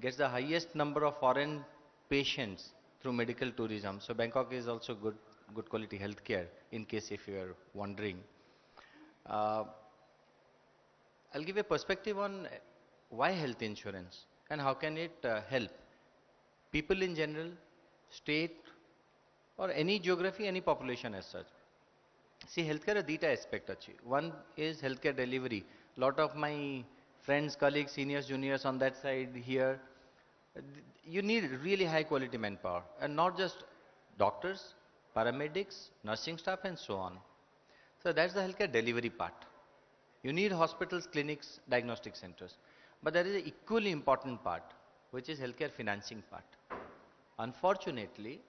gets the highest number of foreign patients through medical tourism. So Bangkok is also good quality healthcare, in case if you are wondering. Uh, I'll give a perspective on why health insurance and how can it help people in general, state, or any geography, any population as such. See, healthcare a dita aspect achi. One is healthcare delivery. Lot of my friends, colleagues, seniors, juniors on that side here, you need really high quality manpower, and not just doctors, paramedics, nursing staff, and so on. So that's the healthcare delivery part. You need hospitals, clinics, diagnostic centers. But there is an equally important part, which is healthcare financing part. Unfortunately,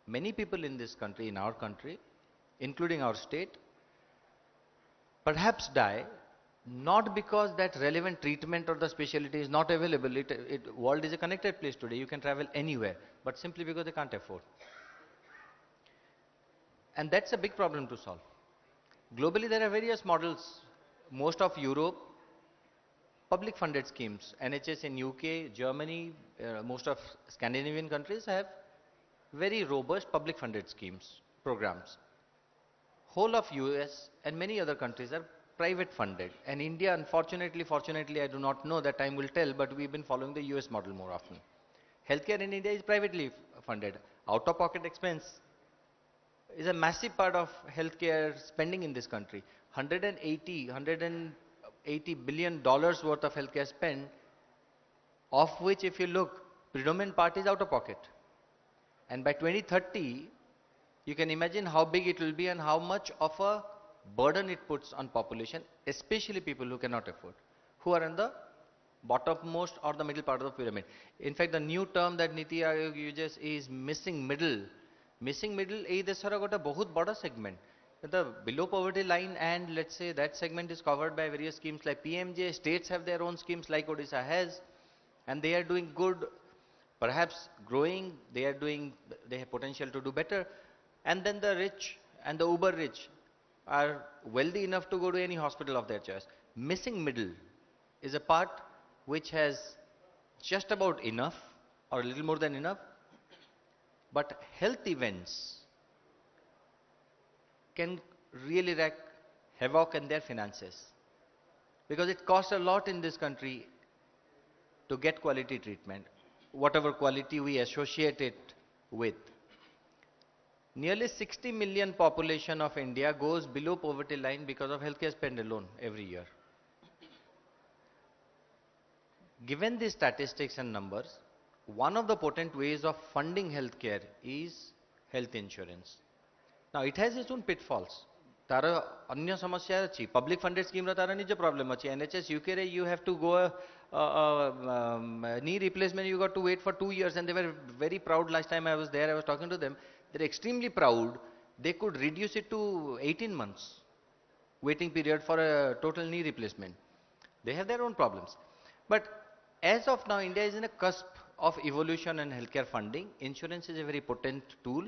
many people in this country, in our country, including our state, perhaps die not because that relevant treatment or the specialty is not available. World is a connected place today. You can travel anywhere, but simply because they can't afford. And that's a big problem to solve. Globally, there are various models. Most of Europe, public funded schemes. NHS in UK, Germany, most of Scandinavian countries have very robust public funded schemes, programs. Whole of US and many other countries are private funded. And India, unfortunately, fortunately, I do not know, that time will tell, but we've been following the US model more often. Healthcare in India is privately funded. Out of pocket expense is a massive part of healthcare spending in this country. 180 billion dollars worth of healthcare spend, of which, if you look, predominant part is out of pocket. And by 2030, you can imagine how big it will be and how much of a burden it puts on population, especially people who cannot afford, who are in the bottommost or the middle part of the pyramid. In fact, the new term that Niti Aayog uses is missing middle. Missing middle is this बहुत बड़ा segment. The below poverty line, and let's say that segment is covered by various schemes like PMJ. States have their own schemes like Odisha has, and they are doing good, perhaps growing. They have potential to do better. And then the rich and the uber rich are wealthy enough to go to any hospital of their choice. Missing middle is a part which has just about enough or a little more than enough, but health events can really wreak havoc in their finances, because it costs a lot in this country to get quality treatment, whatever quality we associate it with. Nearly 60 million population of India goes below poverty line because of healthcare spend alone every year. Given these statistics and numbers, one of the potent ways of funding healthcare is health insurance. Now it has its own pitfalls. तार अन्य समस्या अच्छी public funded scheme रा तार निज problem अच्छी NHS UK रे you have to go knee replacement, you got to wait for 2 years, and they were very proud. Last time I was there, I was talking to them. They're extremely proud. They could reduce it to 18 months waiting period for a total knee replacement. They have their own problems. But as of now, India is in a cusp of evolution and healthcare funding. Insurance is a very potent tool.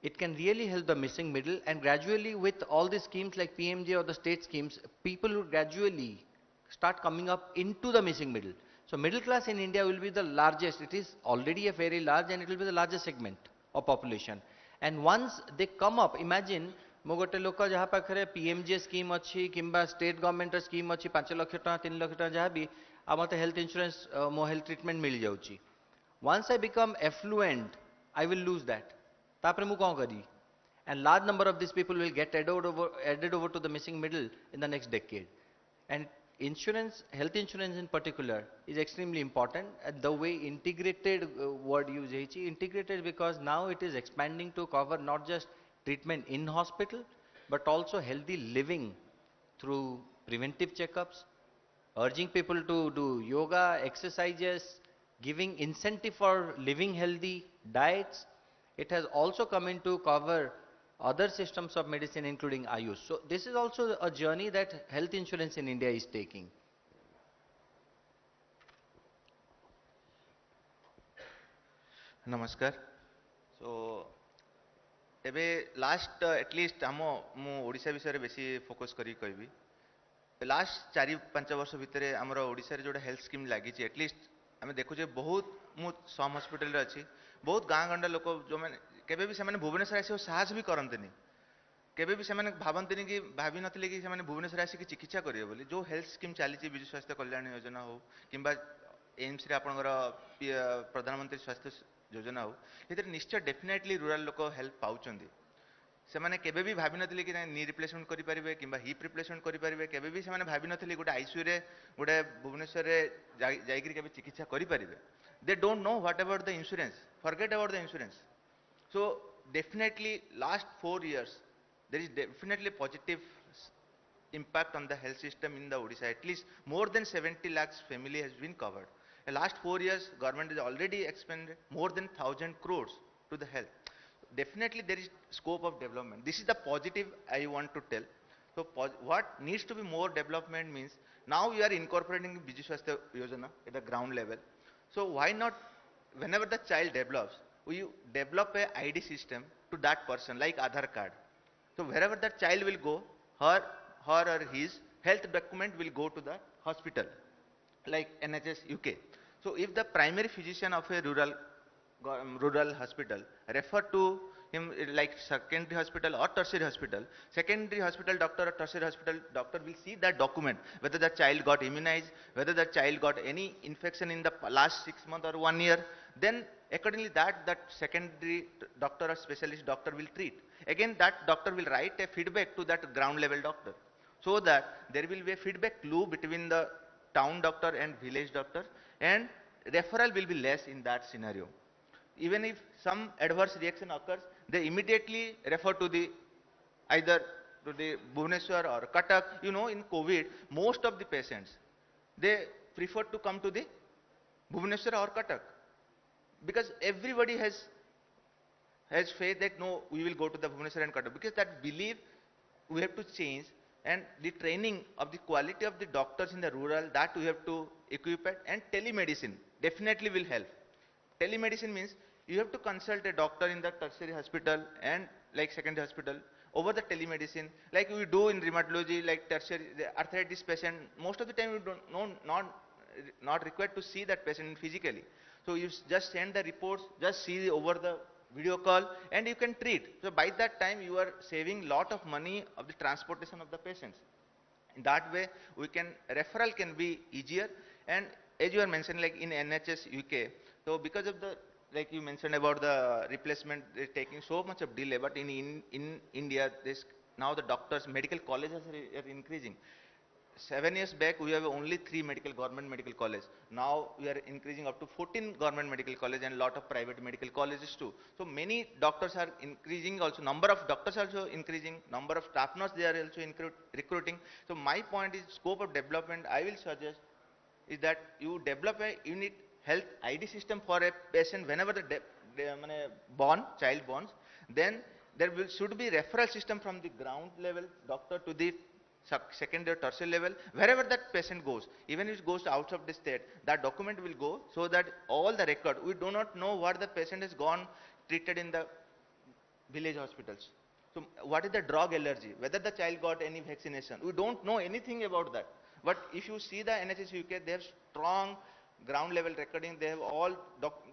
It can really help the missing middle, and gradually with all these schemes like PMJ or the state schemes, people will gradually start coming up into the missing middle. So middle class in India will be the largest. It is already a very large, and it will be the largest segment of population. And once they come up, imagine मो गोटे लोक जहाँ पाखे पीएमजे scheme अच्छी किंबा state government scheme अच्छी 5 लाख टका 3 लाख टका जहाँ भी आ मत हेल्थ इंश्योरेंस मो हेल्थ ट्रीटमेंट मिल जाऊँगी. Once I become affluent, I will lose that. तापरे मु कौन करी? And large number of these people will get added over to the missing middle in the next decade. And insurance, health insurance in particular, is extremely important. And the way integrated word used, integrated, because now it is expanding to cover not just treatment in hospital, but also healthy living through preventive checkups, urging people to do yoga, exercises, giving incentive for living healthy diets. It has also come in to cover other systems of medicine, including Ayush. So this is also a journey that health insurance in India is taking. नमस्कार. सो एबे last at least आम मु ओडिशा विषय बेसी focus करी कहबी. Last 4-5 वर्ष भितर आमर ओडिशा रे जोटा हेल्थ स्कीम लगी एटलिस्ट आम देखुचे बहुत मु सम हॉस्पिटल रे अच्छी बहुत गाँ गंडा लोक जो मैंने केबे भी से भुवनेश्वर आसी साहस भी करते केबे भी से भावती कि भावी नथिले कि से भुवनेश्वर आसिक चिकित्सा करेंगे बोली जो हेल्थ स्कीम चली विजु स्वास्थ्य कल्याण योजना हो किंबा एम्स रे आपनकर प्रधानमंत्री स्वास्थ्य योजना हो ये निश्चय डेफिनेटली रूरल लोक हेल्प पाउचंदी से माने केबे भी भावी नथिले कि नी रिप्लेसमेंट करि परिबे किंबा हिप रिप्लेसमेंट करि परिबे केबे भी से माने भावी नथिले गोटे आईसीयू रे गोटे भुवनेश्वर रे जाईकरी केबे चिकित्सा करि परिबे they don't know what about the insurance forget about the insurance so definitely last 4 years there is definitely positive impact on the health system in the Odisha at least more than 70 lakhs family has been covered the last 4 years government has already expended more than 1000 crores to the health definitely there is scope of development this is the positive I want to tell so what needs to be more development means now we are incorporating Biju Swasthya Yojana at the ground level so why not whenever the child develops we develop a ID system to that person like Aadhaar card so wherever that child will go her or his health document will go to the hospital like NHS UK so if the primary physician of a rural hospital refer to him like secondary hospital or tertiary hospital secondary hospital doctor or tertiary hospital doctor will see that document whether the child got immunized whether the child got any infection in the last 6 months or 1 year then accordingly that secondary doctor or specialist doctor will treat again that doctor will write a feedback to that ground level doctor so that there will be a feedback loop between the town doctor and village doctor and referral will be less in that scenario even if some adverse reaction occurs they immediately refer to the either to the Bhubaneswar or Cuttack you know in COVID most of the patients they prefer to come to the Bhubaneswar or Cuttack because everybody has faith that no we will go to the Bhubaneswar and Cuttack because that belief we have to change and the training of the quality of the doctors in the rural that we have to equip it and telemedicine definitely will help telemedicine means you have to consult a doctor in the tertiary hospital and like secondary hospital over the telemedicine like we do in rheumatology like tertiary the arthritis patient most of the time we don't know not required to see that patient physically so you just send the reports just see over the video call and you can treat so by that time you are saving lot of money of the transportation of the patients in that way we can referral can be easier and as you are mentioning like in NHS UK so because of the like you mentioned about the replacement taking so much of delay but in India this now the doctors medical colleges are increasing 7 years back we have only 3 government medical college now we are increasing up to 14 government medical college and lot of private medical colleges too so many doctors are increasing also number of doctors also increasing number of staff nurse they are also recruiting so my point is scope of development I will suggest is that you develop a unit health ID system for a patient whenever the child borns then there should be referral system from the ground level doctor to the secondary or tertiary level wherever that patient goes even if it goes out of the state that document will go so that all the record we do not know what the patient has gone treated in the village hospitals so what is the drug allergy whether the child got any vaccination we don't know anything about that but if you see the NHS UK they have strong ground level recording they have all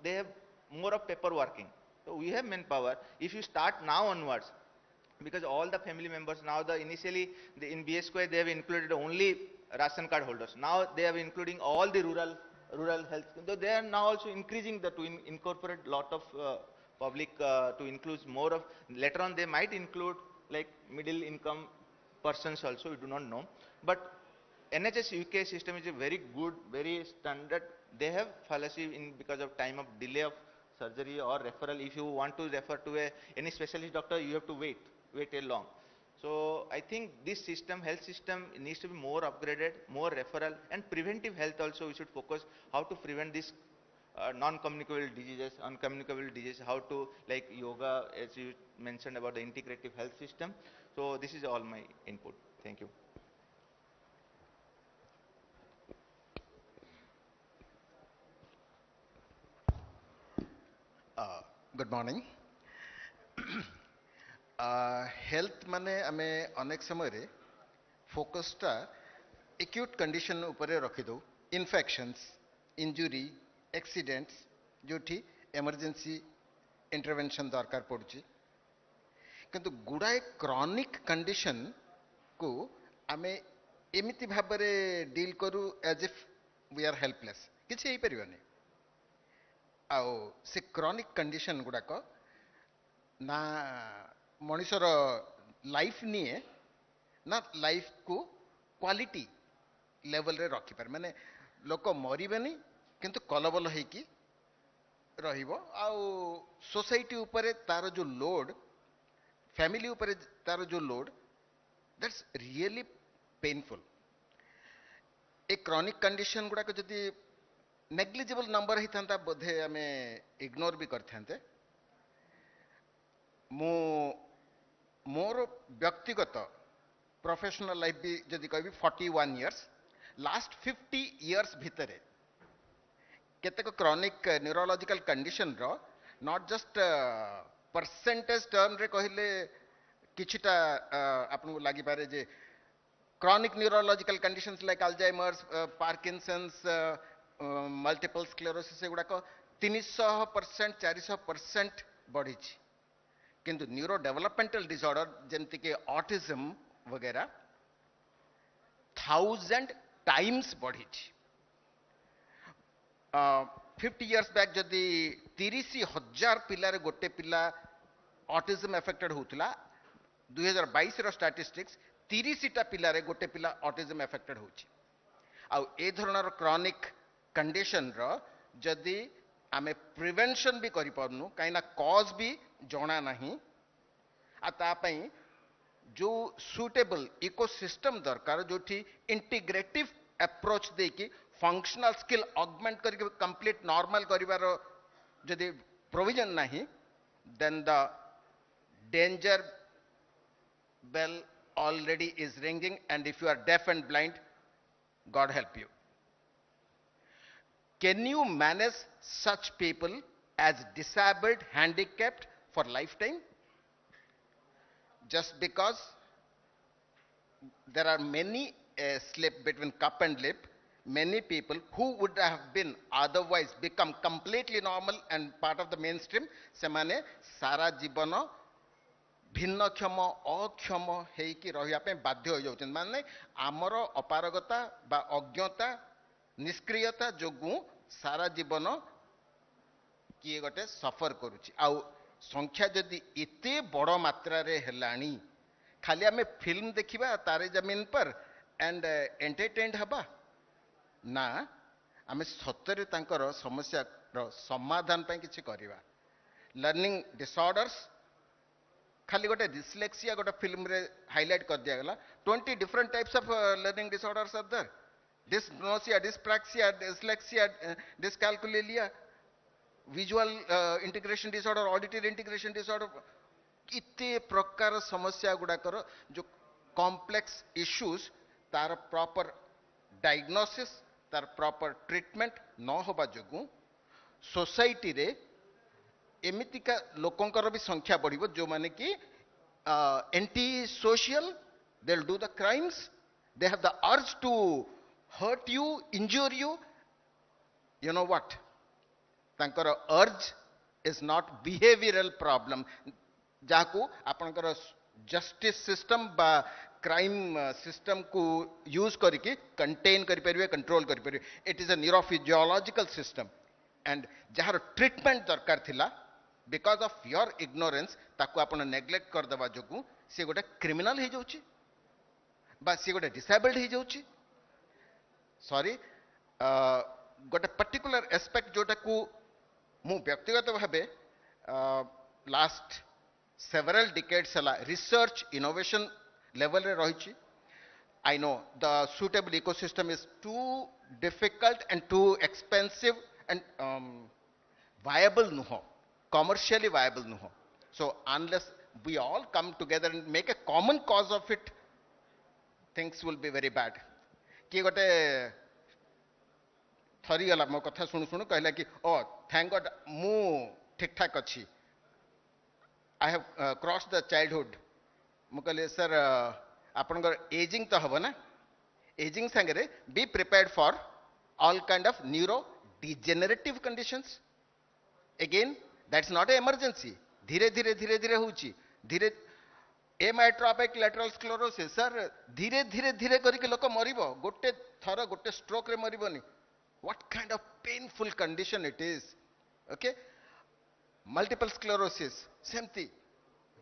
they have more of paper working so we have manpower if you start now onwards because all the family members now the initially in BS square they have included only ration card holders now they are including all the rural health so they are now also increasing the to incorporate lot of public to include more of later on they might include like middle income persons also we do not know but NHS UK system is a very good very standard they have fallacy in because of time of delay of surgery or referral if you want to refer to any specialist doctor you have to wait a long so I think this system health system needs to be more upgraded more referral and preventive health also we should focus how to prevent this non-communicable diseases uncommunicable diseases how to like yoga as you mentioned about the integrative health system so this is all my input thank you. Good morning. Health माने आमे अनेक समय रे focus टा acute condition उपरे रखी दो infections injury accidents जोठी इमरजेंसी इंटरवेंशन दरकार पड़ुची किंतु गुड़ाए क्रॉनिक कंडीशन को आमे एमिति भाबरे डील करू as if we are helpless किछि हेई परिबनी आओ से क्रॉनिक कंडीशन गुड़ाक ना मनुष्यर लाइफ निए ना लाइफ को क्वालिटी लेवल रे रखी पारे माने लोक मरिबेनी किंतु कलबल हेकी रहिबो आउ सोसाइटी उपरे तार जो लोड फैमिली उपरे तार जो load that's really painful a chronic condition गुड़ाक जदि नेग्लिजिबल नंबर ही था बोधे आम इग्नोर भी करते मो मोर व्यक्तिगत प्रोफेशनल लाइफ भी जदि कहि 41 इयर्स लास्ट 50 इयर्स भितरे केतेक क्रॉनिक न्यूरोलॉजिकल कंडीशन रो नॉट जस्ट परसेंटेज टर्म रे कहिले किछिटा आपन लागि पारे जे chronic neurological conditions like Alzheimer's Parkinson's multiple sclerosis एगुड़ा 300% 400% बढ़ी किंतु न्यूरो डेवलपमेंटल डिसऑर्डर जमती के ऑटिज्म वगैरह 1000 टाइम्स बढ़ी 50 इयर्स बैक जदि 30,000 पिलारे गोटे पिला ऑटिज्म एफेक्टेड होतला 2022 रो स्टैटिस्टिक्स 30टा पिलारे गोटे पिला ऑटिज्म एफेक्टेड होची आ ए धरणर क्रॉनिक कंडीशन रो जदि आमे प्रिवेंशन भी करि परनु काइना कॉज भी जणा नहीं आ ता पई जो सुटेबल इकोसिस्टम दरकार जोठी इंटीग्रेटिव अप्रोच देकी फंक्शनल स्किल ऑगमेंट करके कंप्लीट नॉर्मल करिवार जदि प्रोविजन नहीं then the danger bell already is ringing, and if you are deaf and blind, God help you. Can you manage such people as disabled, handicapped for lifetime? Just because there are many slip between cup and lip, many people who would have been otherwise become completely normal and part of the mainstream, semane sara jibana भिन्नक्षम अक्षम होइकी रहिया पे बाध्य हो जाउछन माने आमर अपारगता बा अज्ञता निष्क्रियता जोगु सारा जीवन किए गोटे सफर करुछि आ संख्या जदि एते बड़ मात्रा रे हेलानी खाली आमे फिल्म देखिबा तारे जमीन पर एंड एंटरटेन्ड हबा ना आमे सत्तरे तांकर समस्या रो समाधान पे किछि करिबा लर्निंग डिसऑर्डर्स खाली गोटे डिस्लेक्सिया गोटे फिल्म रे हाईलाइट कर दिया गला 20 different types of learning disorders are there dysgnosia dyspraxia dyslexia dyscalculia visual integration disorder auditory integration disorder इते प्रकार समस्या गुडा कर जो कॉम्प्लेक्स इश्यूज तार प्रॉपर डायग्नोसिस तार प्रॉपर ट्रीटमेंट न होबा जोगु सोसाइटी रे एमितिका लोकंकर भी संख्या बढ़िबो जो माने कि anti social they will do the crimes they have the urge to hurt you injure you know what तांकर urge is not behavioural problem जाको आपनकर जस्टिस सिस्टम बा क्राइम सिस्टम को यूज करके कंटेन करि परिबे कंट्रोल करि परिबे it is a neurophysiological system and जहार ट्रीटमेंट दरकार थिला बिकॉज ऑफ योर इग्नोरेंस ताको आपण नेग्लेक्ट कर देबा जोगु से गोटे क्रिमिनल हे जाउची बा से गोटे डिसेबल्ड हे जाउची सॉरी गोटे पर्टिकुलर एस्पेक्ट जोटा को मु व्यक्तिगत भाबे लास्ट सेवरल डिकेड्स हला रिसर्च इनोवेशन लेवल रे रहिची I know the suitable ecosystem is too difficult and too expensive and viable nuho, commercially viable nuho. So unless we all come together and make a common cause of it, things will be very bad. कि गोटे थरी गला मो कथा सुनु सुनु कहला कि ओ thank God मु ठीक ठाक अच्छी I have cross the childhood मु कहले सर आपनकर एजिंग तो हबो ना aging sangere be prepared for all kind of neurodegenerative conditions. Again, that's not an emergency. धीरे धीरे होची धीरे एमाइट्रोपिक lateral sclerosis सर धीरे धीरे करके लोक मरिबो गोटे थर गोटे स्ट्रोक रे मरिबोनी. What kind of painful condition it is. Okay, multiple sclerosis सेमती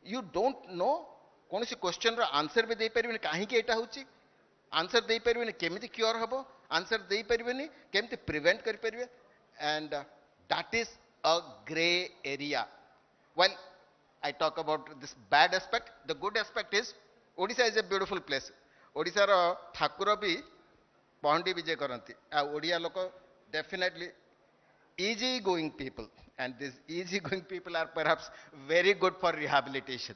you don't know कौन सी क्वेश्चन रो आंसर भी दे परिबेनी काहे के एटा होची आंसर दे परिबेनी केमिति क्योर हबो आंसर दे परिबेनी केमिति प्रिवेंट कर परिबे and that is a gray area. Well, I talk about this bad aspect. The good aspect is Odisha is a beautiful place. Odisha ro Thakur भी पहंडी विजय करती ओडिया लोक definitely easy going people, and these easy going people are perhaps very good for rehabilitation.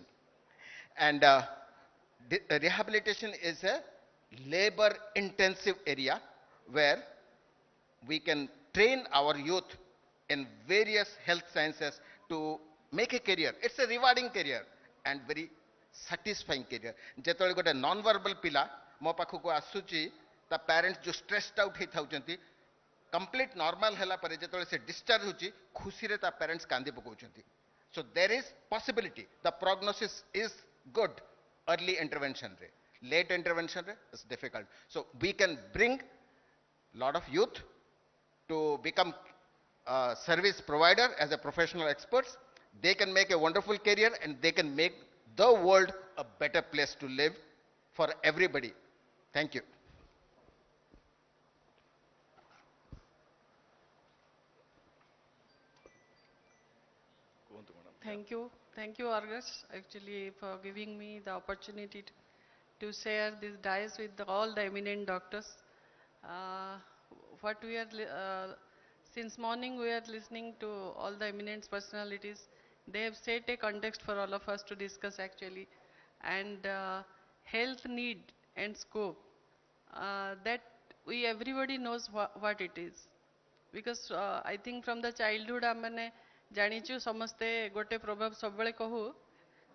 And rehabilitation is a labor intensive area where we can train our youth in various health sciences to make a career. It's a rewarding career and very satisfying career. जेतळे गोटे non verbal पिला मो पाखको आसुची ता parents जो stressed out हेता होचंती complete normal हला परे जेतळे से डिस्चार्ज होची खुशी रे ता पेरेंट्स कांदी पकोचंती. So there is possibility. The prognosis is good. Early intervention re. Late intervention re is difficult. So we can bring lot of youth to become a service provider as a professional experts. They can make a wonderful career and they can make the world a better place to live for everybody. Thank you. Thank you, Argus, actually, for giving me the opportunity to share this dais with all the eminent doctors. What we are, since morning we are listening to all the eminent personalities. They have set a context for all of us to discuss actually, and health need and scope that we everybody knows what it is, because I think from the childhood amane जानिचु समस्ते गोटे प्रभाव सब बेले कहू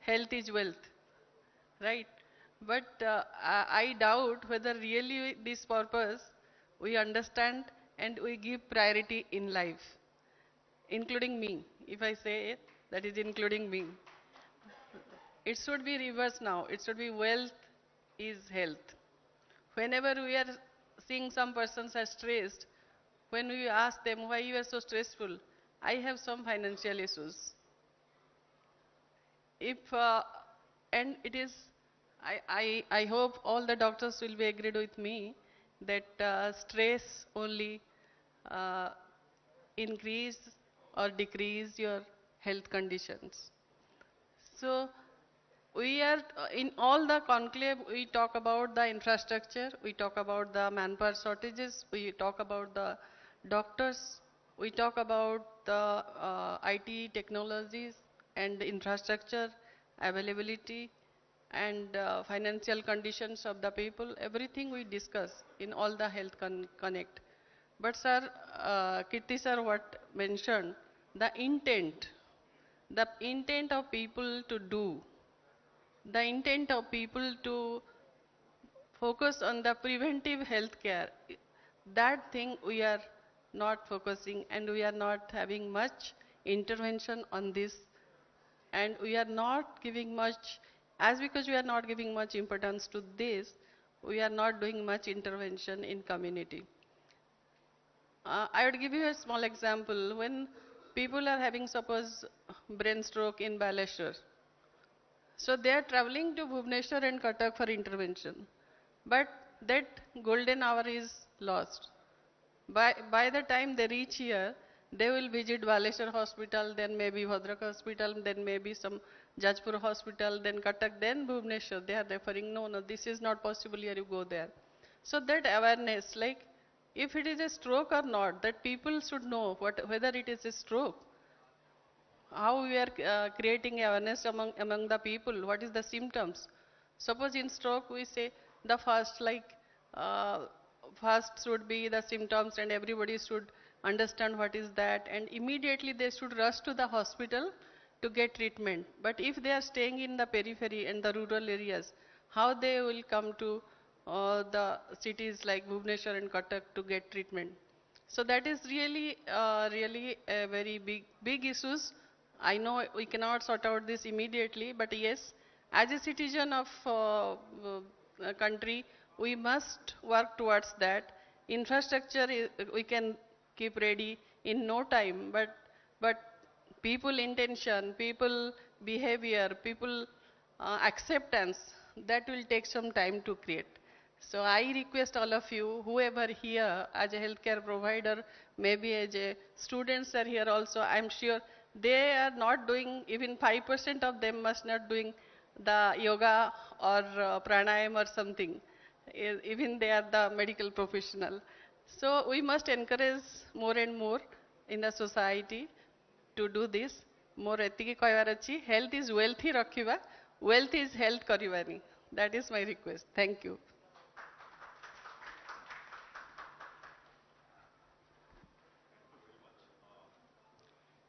health is wealth, right? But I doubt whether really this purpose we understand and we give priority in life, including me. If I say it, that is including me. It should be reversed now. It should be wealth is health. Whenever we are seeing some persons are stressed, when we ask them why you are so stressful, I have some financial issues. If and it is, I hope all the doctors will be agreed with me that stress only increase or decrease your health conditions. So we are in all the conclave, we talk about the infrastructure, we talk about the manpower shortages, we talk about the doctors, we talk about the IT technologies and infrastructure availability and financial conditions of the people. Everything we discuss in all the health connect. But sir, Kirti sir what mentioned, the intent of people to do, the intent of people to focus on the preventive health care, that thing we are not focusing, and we are not having much intervention on this, and we are not giving much, as because we are not giving much importance to this, we are not doing much intervention in community. I would give you a small example. When people are having, suppose, brain stroke in Baleshwar, so they are traveling to Bhubaneswar and Cuttack for intervention, but that golden hour is lost. By the time they reach here, they will visit Baleshwar hospital, then maybe Bhadrak hospital, then maybe some Jajpur hospital, then Cuttack, then Bhubaneswar. They are referring, no, this is not possible here, you go there. So that awareness, like if it is a stroke or not, that people should know whether it is a stroke. How we are creating awareness among the people, what is the symptoms. Suppose in stroke we say the first, like first should be the symptoms and everybody should understand what is that, and immediately they should rush to the hospital to get treatment. But if they are staying in the periphery and the rural areas, how they will come to the cities like Bhubaneswar and Cuttack to get treatment. So that is really, really a very big issues. I know we cannot sort out this immediately, but yes, as a citizen of a country, we must work towards that. Infrastructure we can keep ready in no time, but people intention, people behavior, people acceptance, that will take some time to create. So I request all of you, whoever here as a healthcare provider, maybe as a students are here also, I'm sure they are not doing, even 5% of them must not doing the yoga or pranayam or something. Even they are the medical professional. So we must encourage more and more in the society to do this. More etiki କହିବାର ଅଛି, health is wealthy ରଖିବା, wealth is health କରିବାନି. That is my request. Thank you.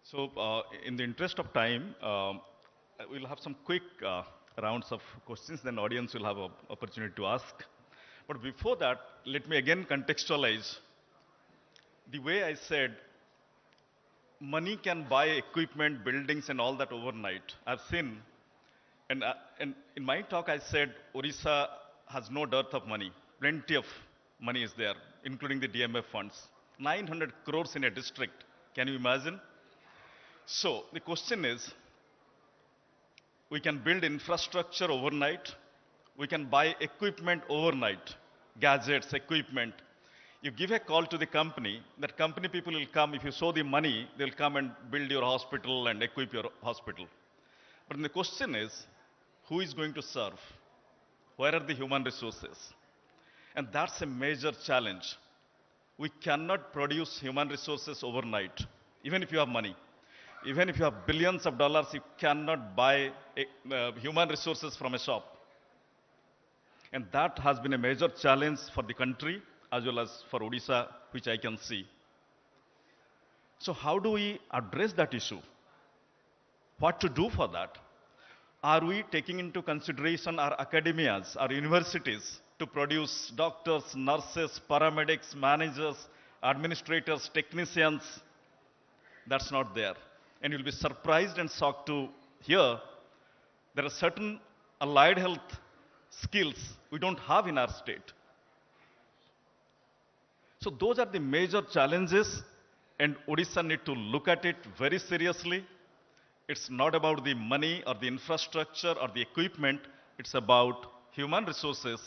So, in the interest of time, we'll have some quick rounds of questions, then audience will have an opportunity to ask. But before that, let me again contextualize the way I said money can buy equipment, buildings, and all that overnight. I've seen, and in my talk, I said Odisha has no dearth of money. Plenty of money is there, including the DMF funds. 900 crores in a district. Can you imagine? So the question is, we can build infrastructure overnight. We can buy equipment overnight, gadgets, equipment. You give a call to the company, that company people will come. If you show the money, they'll come and build your hospital and equip your hospital. But the question is, who is going to serve? Where are the human resources? And that's a major challenge. We cannot produce human resources overnight, even if you have money. Even if you have billions of dollars, you cannot buy human resources from a shop. And that has been a major challenge for the country as well as for Odisha, which I can see. So how do we address that issue? What to do for that? Are we taking into consideration our academias, our universities, to produce doctors, nurses, paramedics, managers, administrators, technicians? That's not there. And you'll be surprised and shocked to hear there are certain allied health skills we don't have in our state. So those are the major challenges, and Odisha need to look at it very seriously. It's not about the money or the infrastructure or the equipment. It's about human resources,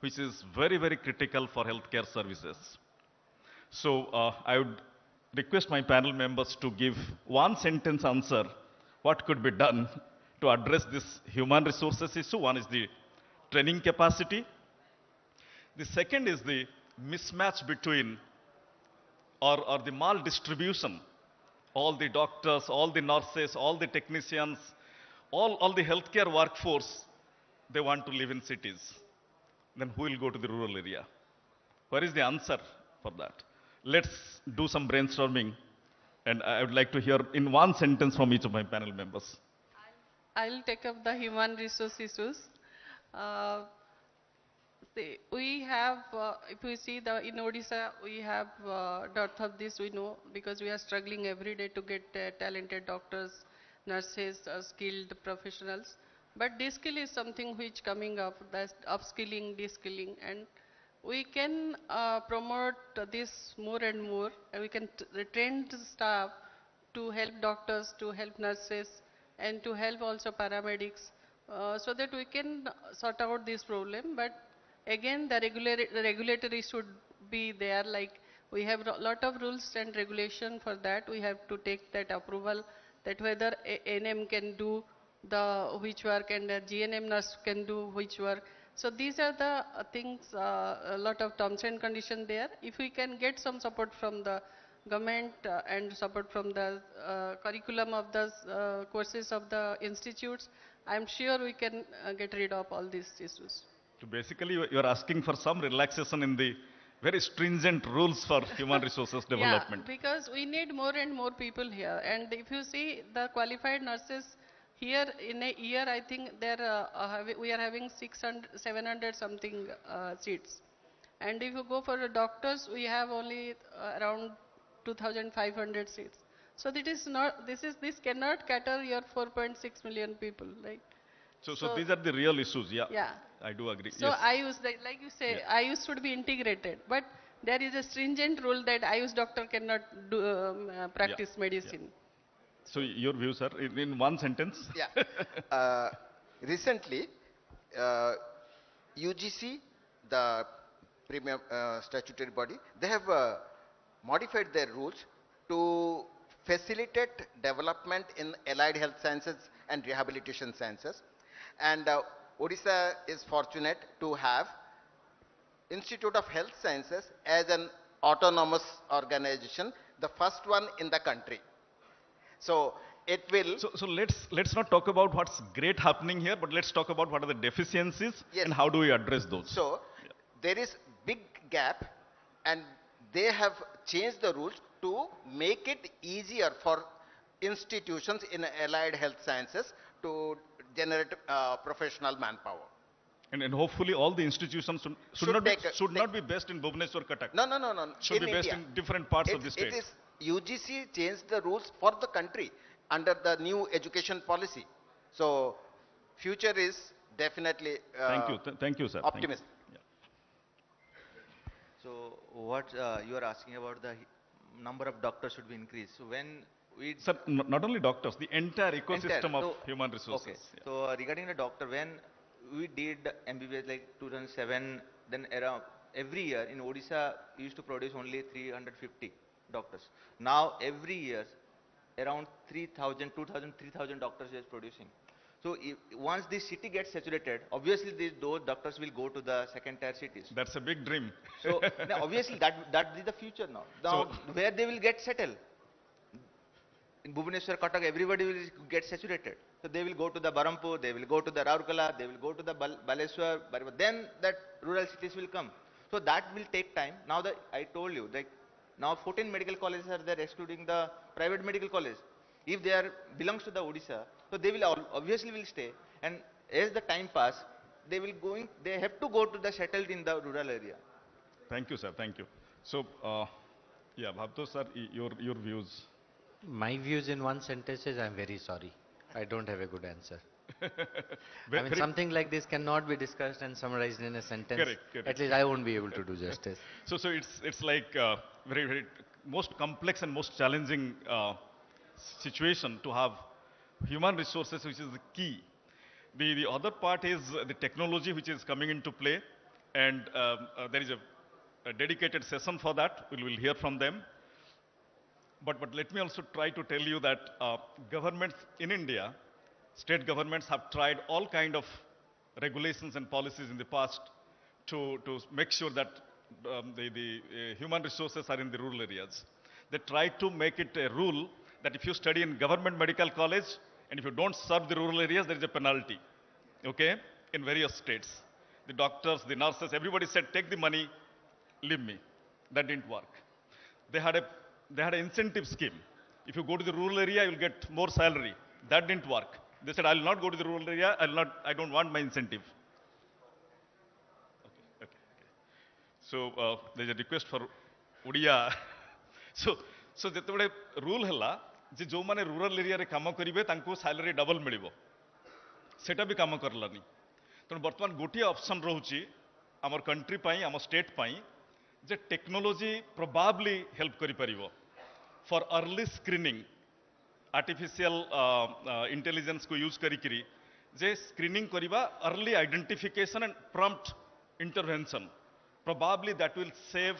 which is very, very critical for healthcare services. So I would request my panel members to give one sentence answer what could be done to address this human resources issue. One is the training capacity. The second is the mismatch between or the maldistribution. All the doctors, all the nurses, all the technicians, all the healthcare workforce, they want to live in cities. Then who will go to the rural area? Where is the answer for that? Let's do some brainstorming, and I would like to hear in one sentence from each of my panel members. I'll take up the human resource issues. We have, if we see in Odisha, we have dearth of this, we know, because we are struggling every day to get talented doctors, nurses, skilled professionals. But this skill is something which coming up, that's upskilling, de-skilling, and we can promote this more and more. And we can train the staff to help doctors, to help nurses, and to help also paramedics, so that we can sort out this problem. But again, the regulatory should be there. Like we have a lot of rules and regulation for that. We have to take that approval, that whether NM can do the which work and a GNM nurse can do which work. So these are the things, a lot of terms and conditions there. If we can get some support from the government and support from the curriculum of the courses of the institutes, I'm sure we can get rid of all these issues. So basically, you are asking for some relaxation in the very stringent rules for human resources development. Yeah, because we need more and more people here. And if you see the qualified nurses, Here in a year, I think we are having 600, 700 something seats. And if you go for the doctors, we have only around 2,500 seats. So this cannot cater your 4.6 million people, right? So these are the real issues. Yeah. Yeah. I do agree. So Yes. IUs, like you say, Yeah. IUs should be integrated. But there is a stringent rule that IUs doctor cannot practice Yeah. medicine. So your view, sir, in one sentence. Yeah. Uh, Recently, UGC, the premium statutory body, they have modified their rules to facilitate development in allied health sciences and rehabilitation sciences. And Odisha is fortunate to have Institute of Health Sciences as an autonomous organization, the first one in the country. So it will, So let's not talk about what's great happening here, but let's talk about what are the deficiencies yes. and how do we address those. So there is big gap, and they have changed the rules to make it easier for institutions in allied health sciences to generate professional manpower. And hopefully all the institutions should not be based in Bhubaneswar, Cuttack. No. Should be based India, in different parts of the state. It is UGC changed the rules for the country under the new education policy. So future is definitely Thank you, sir. optimistic. Thank you. So what you are asking about, the number of doctors should be increased. So when we Sir, not only doctors, the entire ecosystem Entire. of human resources. Okay. Yeah. So regarding the doctor, when we did MBBS like 2007, then around every year in Odisha we used to produce only 350 doctors. Now every year around 3,000, 2,000, 3,000 doctors is producing. So once this city gets saturated, obviously those doctors will go to the second tier cities. That's a big dream. So now obviously that is the future now. Now where they will get settled. In Bhubaneswar, Cuttack, everybody will get saturated. So they will go to the Barampur, they will go to the Raurkela, they will go to the Baleswar, then that rural cities will come. So that will take time. Now I told you, like now 14 medical colleges are there, excluding the private medical college. If they belongs to the Odisha, so they will obviously will stay. And as the time pass, they have to go to the settled in the rural area. Thank you, sir. Thank you. So, yeah, Bhavto, sir, your views. My views in one sentence is I'm very sorry. I don't have a good answer. I mean, something like this cannot be discussed and summarized in a sentence. Correct. At least I won't be able to do justice. So it's like very most complex and most challenging situation to have human resources, which is the key. The other part is the technology which is coming into play, and there is a dedicated session for that. We will hear from them. But let me also try to tell you that governments in India, state governments have tried all kind of regulations and policies in the past to make sure that the human resources are in the rural areas. They tried to make it a rule that if you study in government medical college and if you don't serve the rural areas, there is a penalty, okay, in various states. The doctors, the nurses, everybody said, take the money, leave me. That didn't work. They had an incentive scheme. If you go to the rural area, you'll get more salary. That didn't work. They said, I'll not go to the rural area, I don't want my incentive. Okay. So there's a request for Odia. so ଯେତେବେଳେ rule ହେଲା ଯେ ଯୋଉମାନେ rural area ରେ କାମ କରିବେ ତାଙ୍କୁ salary double ମିଳିବ ସେଟା ବି କାମ କରଲାନି ତେଣୁ ବର୍ତ୍ତମାନ ଗୋଟିଏ ଅପସନ୍ ରହୁଛି ଆମର country ପାଇଁ ଆମ state ପାଇଁ ଯେ technology probably help କରିପାରିବ for early screening artificial intelligence को use करिकरी जे screening करिबा early identification and prompt intervention probably that will save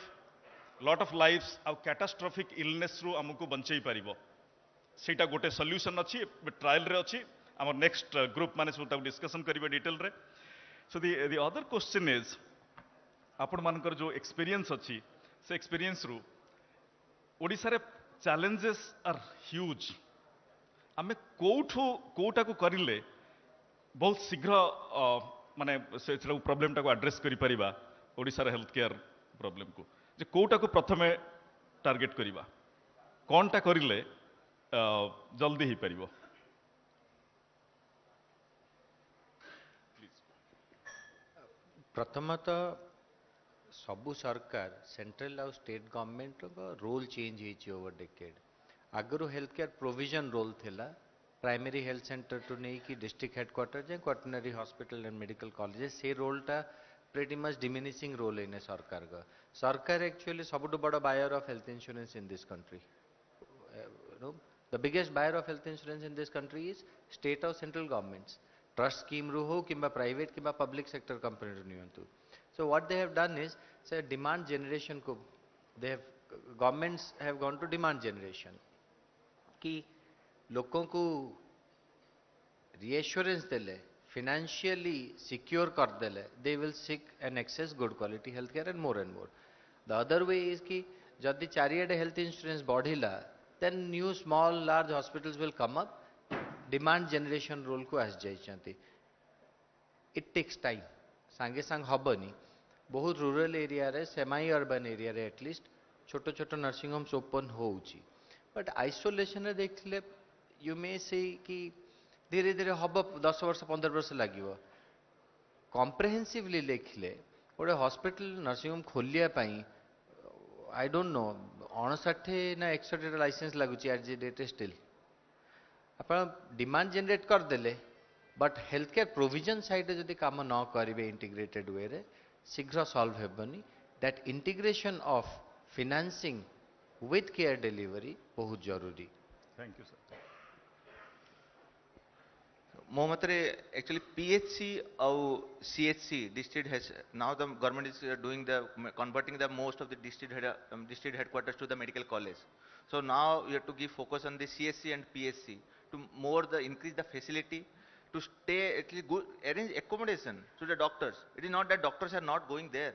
lot of lives ଆଉ catastrophic illness ରୁ ଆମକୁ ବଞ୍ଚେଇ ପାରିବ ସେଇଟା ଗୋଟେ solution ଅଛି trial ରେ ଅଛି ଆମର next group ମାନେ ସବୁ ତାକୁ discussion କରିବେ detail ରେ so the other question is ଆପଣ ମାନଙ୍କର जो experience ଅଛି ସେ experience ରୁ ओडिसा रे challenges are huge ଆମେ କୋଉଟାକୁ କରିଲେ ବହୁତ ଶୀଘ୍ର ମାନେ ସେଟା ପ୍ରୋବ୍ଲେମ ଟାକୁ ଆଡ୍ରେସ୍ କରିପାରିବା ଓଡ଼ିଶାର ହେଲ୍ଥ କେୟାର ପ୍ରୋବ୍ଲେମକୁ ଯେ କୋଉଟାକୁ ପ୍ରଥମେ ଟାର୍ଗେଟ କରିବା କ'ଣଟା କରିଲେ ଜଲ୍ଦି ହେଇପାରିବ प्रथमतः सबु सरकार सेंट्रल और स्टेट गवर्नमेंट रोल चेंज होइछि ओवर डेकेड आगु हेल्थ केयर प्रोविजन रोल थिला प्राइमरी हेल्थ सेंटर टू नहीं कि डिस्ट्रिक्ट हेडक्वार्टर जे quaternary hospital and medical colleges से रोलटा pretty much diminishing role in सरकार का सरकार एक्चुअली सबुठ बड़ buyer of health insurance in this country the biggest buyer of health insurance in this country is state or central governments trust scheme ru ho kimba private kimba public sector company ru niyantu so what they have done is say demand generation ko they have governments have gone to demand generation कि लोगों को reassurance देले financially secure कर देले they will seek and access good quality healthcare and more the other way is कि जदि चारियाडे health insurance बढ़िला then new small large hospitals will come up demand generation role को आस जाइछंती it takes time सांगे सांग हबनी बहुत rural area रे semi urban area रे at least छोटो छोटो nursing homes open होउची बट आइसोलेशन रे देखले यू मे से कि धीरे धीरे हब 10 वर्ष 15 वर्ष लागिवो कॉम्प्रिहेंसिवली देखले गोटे हॉस्पिटल नर्सिंग होम खोलिया पई आई डोंट नो 59 ना 61 लाइसेंस लागुची आज डेट स्टिल अपन डिमांड जनरेट कर देले but health care provision side रे जदी काम न करिवे इंटीग्रेटेड वे रे शीघ्र सॉल्व हेबनी that integration of financing with care delivery बहुत जरूरी थैंक यू सर मो मतरे एक्चुअली PHC और CHC district has now the government is doing the converting the most of the district headquarters to the medical college. So now you have to give focus on the CHC and PHC to more the increase the facility to stay at least good arrange accommodation to the doctors. It is not that doctors are not going there.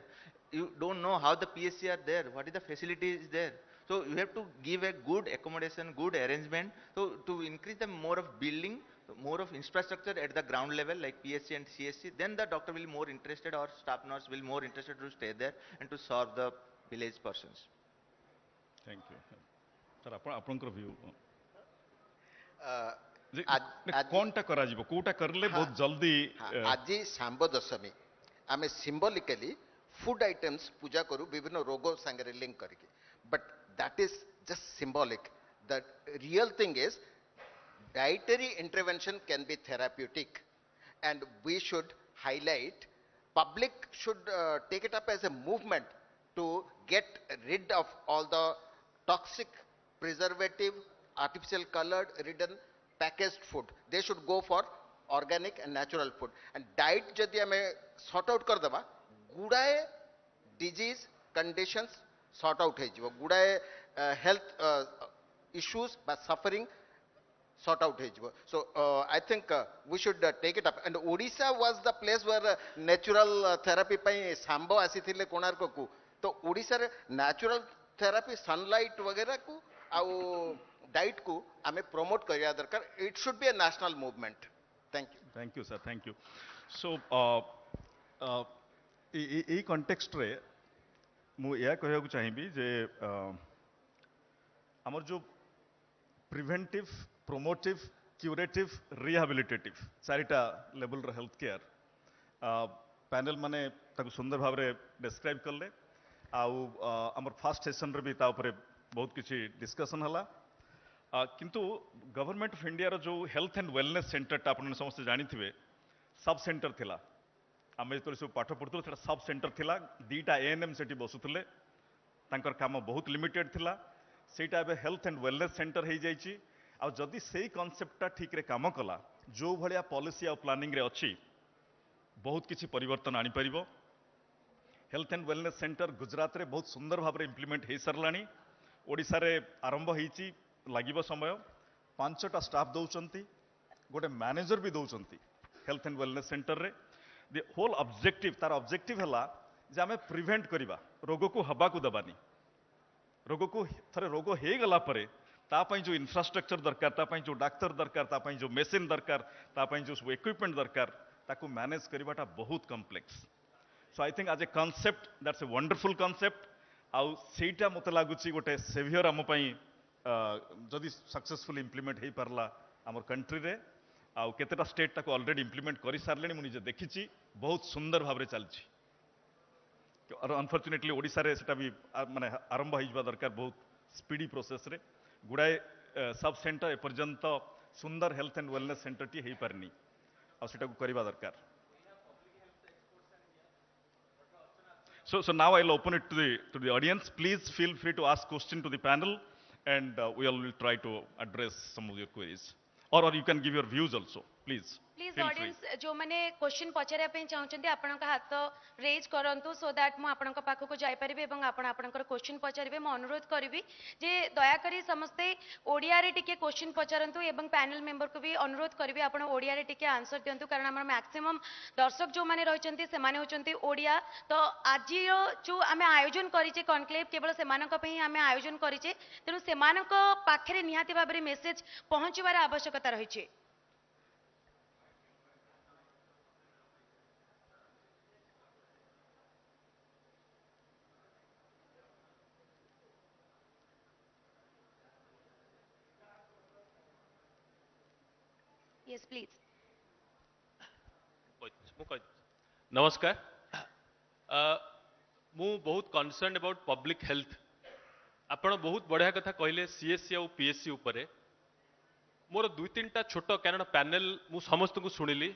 You don't know how the PHC are there. What is the facility is there. So you have to give a good accommodation, good arrangement. So to increase the more of building, more of infrastructure at the ground level like PHC and CHC, then the doctor will be more interested or staff nurse will more interested to stay there and to serve the village persons. Thank you. Sir, आपनकर view कोनटा करा जिवो कोटा करले बहुत जल्दी आज सांब दशमी आमे सिंबलिकली food items पूजा करू विभिन्न रोग संगे लिंक करके but that is just symbolic the real thing is dietary intervention can be therapeutic and we should highlight public should take it up as a movement to get rid of all the toxic preservative artificial colored ridden packaged food they should go for organic and natural food and diet jodi ame sort out kar deba gudae disease conditions sort out he jibo gudae health issues by suffering sort out hejibo so I think we should take it up and Odisha was the place where natural therapy pai sambo asithile konarko ku to Odisha re natural therapy sunlight वगैरह को au diet को ame promote kariya darkar it should be a national movement thank you sir thank you so ei context रे मु या कहया को चाहिबी जे हमर जो preventive promotive curative रिहाबिलिटेटिव चारिटा लेवल रो हेल्थ केयर पैनल माने ताको सुंदर भाव रे डिस्क्राइब करले आउ हमर फर्स्ट सेशन रे भी ता ऊपर बहुत किछि डिस्कशन हला किंतु गवर्नमेंट ऑफ इंडिया रो जो हेल्थ एंड वेलनेस सेंटर ता आपन समस्त जानि थिबे सब सेंटर थिला आमे तो सब पाठ पढुथुल सेटा सब सेंटर थिला दीटा एएनएम सेठी बसुथुले तांकर काम बहुत लिमिटेड थिला सेटा बे हेल्थ एंड वेलनेस सेंटर हे जाइछि आ जदि सेही कॉन्सेप्टटा ठीक रे काम कला जो भलिया पॉलिसी आ प्लानिंग रे अछि बहुत किछि परिवर्तन आनी परिबो health and wellness centre Gujarat रे बहुत सुंदर भाव रे इंप्लीमेंट हे सरलानी ओडिसा रे आरंभ हेछि लागिबो समय 5टा स्टाफ दउचंती गोटे मैनेजर भी दउचंती हेल्थ एंड वेलनेस सेंटर रे द होल ऑब्जेक्टिव तार ऑब्जेक्टिव हला जे आमे प्रिवेंट करिबा रोग को हबा को दबानी रोग को थरे रोग हे गला परे तापाई जो इंफ्रास्ट्रक्चर दरकार तापाई जो डाक्तर दरकार तापाई जो मेसिन दरकार तापाई जो सब इक्विपमेंट दरकार ताको मैनेज करवाटा बहुत complex so I think as a concept that's a wonderful concept आउ सेटा मते लागुची गोटे सेवियर हम पई जदि सक्सेसफुल इंप्लीमेंट हे परला हमर कंट्री रे आउ केतेटा स्टेट ताको ऑलरेडी इंप्लीमेंट करि सारलेनी मु निजे देखिची बहुत सुंदर भाव रे चलची अनफॉर्चुनेटली ओडिशा रे सेटा भी माने आरंभ होइबा दरकार बहुत स्पीडी प्रोसेस रे गुडाए सब सेंटर एपर्यंत सुंदर हेल्थ एंड वेलनेस सेंटर टी हेई पारनी आ सेटा को करबा दरकार so now I'll open it to the audience. Please feel free to ask question to the panel and we all will try to address some of your queries or you can give your views also please. Please audience जो मैंने question पचारे पे चाहते आपण हाथ raise करंतु so that मु आपण पाखक जाई परिबे एवं आपण आपनकर क्वेश्चन पचारिबे मु अनुरोध करिवि जे दया करी समस्ते ओडिया रे टिके क्वेश्चन पचारंतु एवं पैनल मेंबर को भी अनुरोध करिवि आपण ओडिया रे टिके आंसर दियंतु कारण हमर मैक्सिमम दर्शक जो माने रहिचंती से माने होचंती ओडिया तो आज जो आमे आयोजन करिचे कॉन्क्लेव केवल सेमानक पे ही आमे आयोजन करिचे तेनु सेमानक पाखरे निहाती भाबरे मेसेज पहुंचीबार आवश्यकता रहिचे. Yes, please. नमस्कार मु बहुत कंसर्न अबाउट पब्लिक हेल्थ आपण बहुत बढ़िया कथा कहले सीएससी और पीएससी उपरे मोर दुई तीन टा छोट कारण पैनल मु समस्त को सुनिली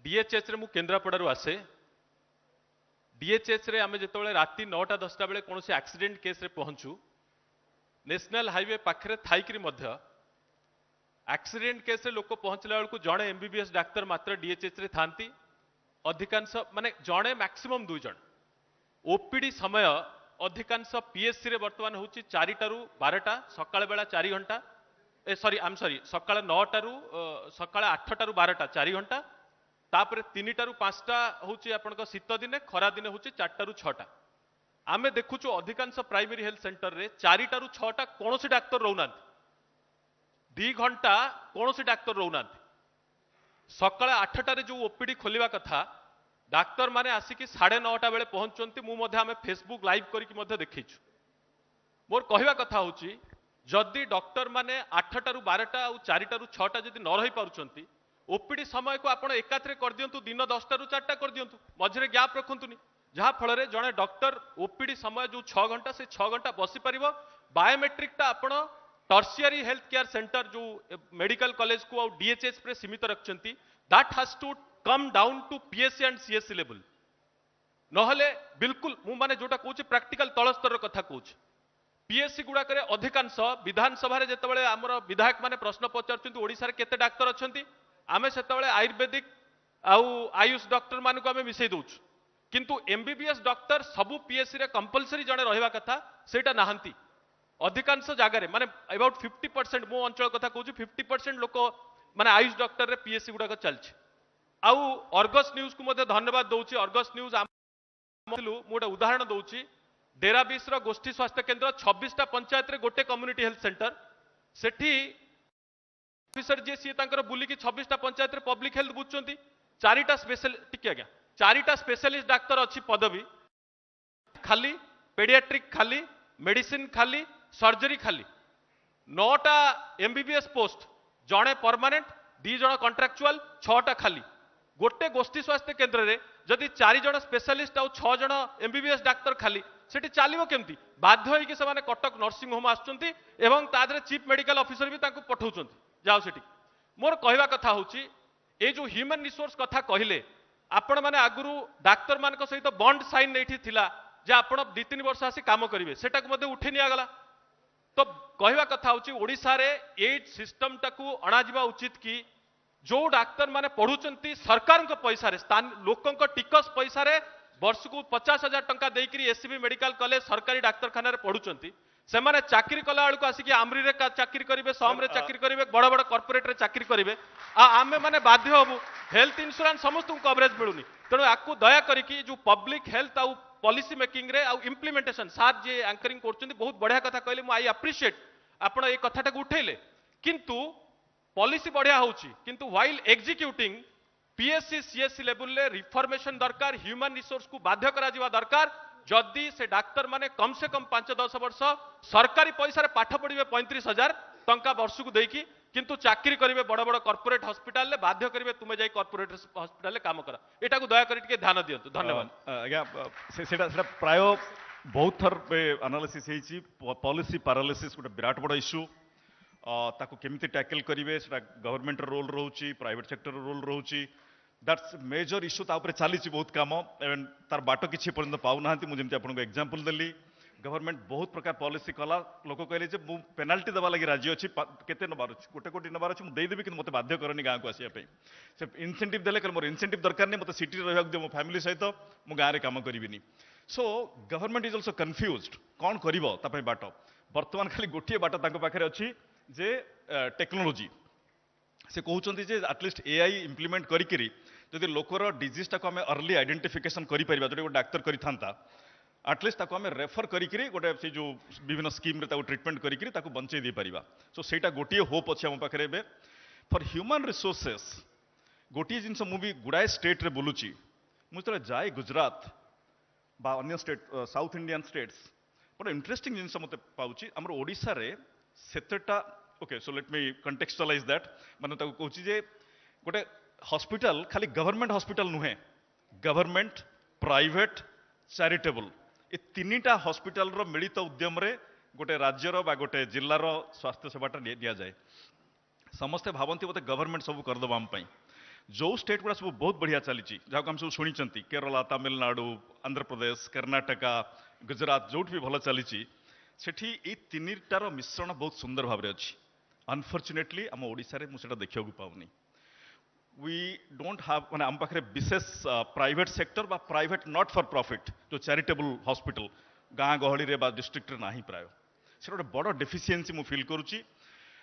डीएचएस रे मु केन्द्रापड़ा रु आसे डीएचएस रे आमे जेतबेले राति 9टा 10टा बेले कोनोसी एक्सीडेंट केस रे पहुंचू नेशनल हाईवे पाखरे थाइकरी मध्य एक्सीडेंट केस रे लोक पहुंचला बेलू जड़े एमबीबीएस डाक्तर मात्र डीएचएस रे थांती अधिकांश माने जड़े मैक्सिमम 2 जन ओपीडी समय अधिकांश पीएससी रे वर्तमान होची 4टा रु 12टा सकाळ बेला 4 घंटा सॉरी आई एम सॉरी सकाळ 9टा रु सकाळ 8टा रु 12टा 4 घंटा तापर 3टा रु 5टा होची आपनका शीत दिने खरा दिने होची 4टा रु 6टा आमे देखुचो अधिकांश प्राइमरी हेल्थ सेंटर रे 4टा रु 6टा कोनोसी डाक्तर रहउनांती 2 घंटा कौन सी डाक्तर रोना सकाळ 8टारे जो ओपीडी खोलिबा कथा डाक्तर माने आसिकी 9:30 बेले पहुंचंती मु मध्ये आमे फेसबुक लाइव करिकी मध्ये देखिछु मोर कहिबा कथा होची जदि डॉक्टर माने 8टा रु 12टा और 4टा रु 6टा जदि न रही पारुचंती ओपीडी समय को आपण एकात्रे कर दियंतु दिन 10टा रु 4टा कर दियंतु मझरे गैप रखंतुनी जहा फल रे जणे डॉक्टर ओपीडी समय जो 6 घंटा से 6 घंटा बसी परिबो बायोमेट्रिक टा आपण टर्शियरी हेल्थ केयर सेंटर जो मेडिकल कॉलेज को और डीएचएस पे सीमित रखचंती that has to come down to PSC and CSC level नहले बिल्कुल मु माने जोटा कहूची प्रैक्टिकल तळ स्तर कथा कहूची पीएससी गुडा करे अधिकांश विधानसभा रे जेतेबेले हमर विधायक माने प्रश्न पचारचंती ओडिसा रे केते डाक्टर अछंती आमे सेतेबेले आयुर्वेदिक आउ आयुष डॉक्टर मान को आमे मिसई दोछु किंतु एमबीबीएस डॉक्टर सबु पीएससी रे कंपलसरी जणे रहिबा कथा सेटा नाहंती अधिकांश जगह माने अबाउट 50% मो अंचल कथा कहूँ 50% लोक माने आयुष डॉक्टर रे पीएससी गुड़ाक चलछि आउ अर्गस न्यूज को मध्य धन्यवाद दउछि अर्गस न्यूज गोटे उदाहरण दउछि डेराबिस रो गोष्ठी स्वास्थ्य केंद्र 26टा पंचायत रे गोटे कम्युनिटी हेल्थ सेंटर सेठी ऑफिसर जे सी तांकर बुली की 26टा पंचायत रे पब्लिक हेल्थ बुझचंती 4टा स्पेशल टिके आज्ञा 4टा स्पेशलिस्ट डाक्टर अछि पदवी खाली पेडियाट्रिक खाली मेडिसिन खाली सर्जरी खाली 9टा एमबीबीएस पोस्ट जड़े परमानेंट 2 जन कॉन्ट्रैक्चुअल 6टा खाली गोटे गोष्ठी स्वास्थ्य केंद्र रे जदि 4 जन स्पेशलिस्ट और 6 जन एमबीबीएस डाक्तर खाली सेठी चलिबो केमती बाध्य होई कि से कटक नर्सिंग होम आछुंती एवं तादरे चीफ मेडिकल ऑफिसर भी तांको पठाउछंती जाओ सेठी मोर कहवा कथा होची ए जो ह्यूमन रिसोर्स कथा कहिले आपण माने आगुरु डाक्तर मान सहित बॉन्ड साइन एठी थिला जे आपण 2-3 वर्ष आसी काम करिवे सेटा को मध्ये उठे निया गला तो कहवा कथा होची ओडिसा रे ए सिस्टम टाकू अणा जिबा उचित कि जो डाक्तर माने पढुचंती सरकार को पैसा रे स्थान लोकन को टिकस पैसा रे वर्ष को 50,000 टंका देकरी एससीबी मेडिकल कॉलेज सरकारी डाक्तरखाना रे पढुचंती से माने चाकरी कला बेलू आसिक आमरी रे चाकरी करेंगे सम रे चाकरी करेंगे बड़ बड़ कॉर्पोरेट रे चाकरी करेंगे आमे माने बाध्य हबु हेल्थ इंश्योरेंस समस्त कवरेज मिलूनी तेणु आपको दया करिकी जो पब्लिक हेल्थ आउ पॉलिसी मेकिंग रे आउ इम्प्लीमेंटेशन सार जे एंकरिंग करछंती बहुत बढ़िया कथा कहले मु आई अप्रिशिएट आपण ए कथाटा को उठेले किंतु पॉलिसी बढ़िया होची किंतु while executing PSC CSC level ले रिफॉर्मेशन दरकार ह्यूमन रिसोर्स को बाध्य करा जिवा दरकार जदि से डाक्तर माने कम से कम 5-10 वर्ष सरकारी पैसा रे पाठ पढ़िबे 35,000 टंका वर्ष को देकी किंतु चाकरी करेंगे बड़ बड़ कॉर्पोरेट हॉस्पिटल ले बाध्य करेंगे तुम जाई कॉर्पोरेट हॉस्पिटल ले काम कर एटा को दया करी टिके ध्यान दियंतु धन्यवाद आज्ञा सेटा प्राय बहुत थर एनालिसिस होईची पॉलिसी पैरालिसिस गोटे विराट बड़ इश्यू ताकू केमिति टैकल करेंगे सेटा गवर्नमेंट रोल रोची प्राइवेट सेक्टर रोल रोची दैट्स मेजर इश्यू तापर चली बहुत काम एवं तार बाट किसी पर्यटन पाऊना मुझे आपको एग्जांपल देली गवर्नमेंट बहुत प्रकार पॉलिसी कला लोक कहले जे मु पेनाल्टी देवा लगी राजी अच्छी केते नबार अछि कोटे कोटी नबार अछि मु देई देबी कि मते बाध्य करनी गाँ को आसिया पे से इंसेंटिव देले कल मोर इंसेंटिव दरकार नहीं मते सिटी रहक दे मो फैमिली सहित मु गाँ रे काम करिबिनी so government is also confused कोन करिवो ता पय बाट वर्तमान खाली गोटिए बाट ताको पाखरे अछि जे टेक्नोलॉजी से कहउचंती जे एटलिस्ट एआई इंप्लीमेंट करिकरी जदि लोकर डिजीज टाको हमें अर्ली आइडेंटिफिकेशन करि परिबा जदि डाक्टर करि थांता एटलिस्ट ताको हमें रेफर करिकरी गोटे से जो विभिन्न स्कीम रे ताको ट्रीटमेंट करिकरी ताको बंचै दे परिबा सो सेटा गोटिए होप अछि हम पाखरे बे फॉर ह्यूमन रिसोर्सेस गोटिए जिंस मु भी गुडाए स्टेट रे बोलुची मु तले जाय गुजरात बा अन्य स्टेट साउथ इंडियन स्टेट्स बड़ा इंटरेस्टिंग जिनस मते पाउची हमर ओडिसा रे सेतेटा okay so let me contextualise that माने ताको कहूची जे गोटे हॉस्पिटल खाली गवर्नमेंट हॉस्पिटल नुहे गवर्नमेंट प्राइवेट चैरिटेबल ए तीनटा हॉस्पिटल रो मिलित उद्यम रे गोटे राज्यर बा गोटे जिल्लार स्वास्थ्य सेवाटा दिया जाए समस्ते भावती मते गवर्नमेंट सब करदबा हम पई जो स्टेट गुड़ा सब बहुत बढ़िया चली जहाँ हम सब शुणी केरला तमिलनाडु आंध्र प्रदेश कर्नाटका गुजरात जो भी भल चली सेठी ए तीनटार मिश्रण बहुत सुंदर भाव में अच्छी अनफॉर्चुनेटली आम ओडिशा रे मुझे देखा पाऊनी वी डोंट हैव माने आम पाखे विशेष प्राइवेट सेक्टर बा प्राइवेट नॉट फॉर प्रॉफिट जो चैरिटेबल हॉस्पिटल गाँ गहली रे बा डिस्ट्रिक्ट रे नाही प्राय से गोटे बड़ डेफिशिएंसी मु फील करुच्ची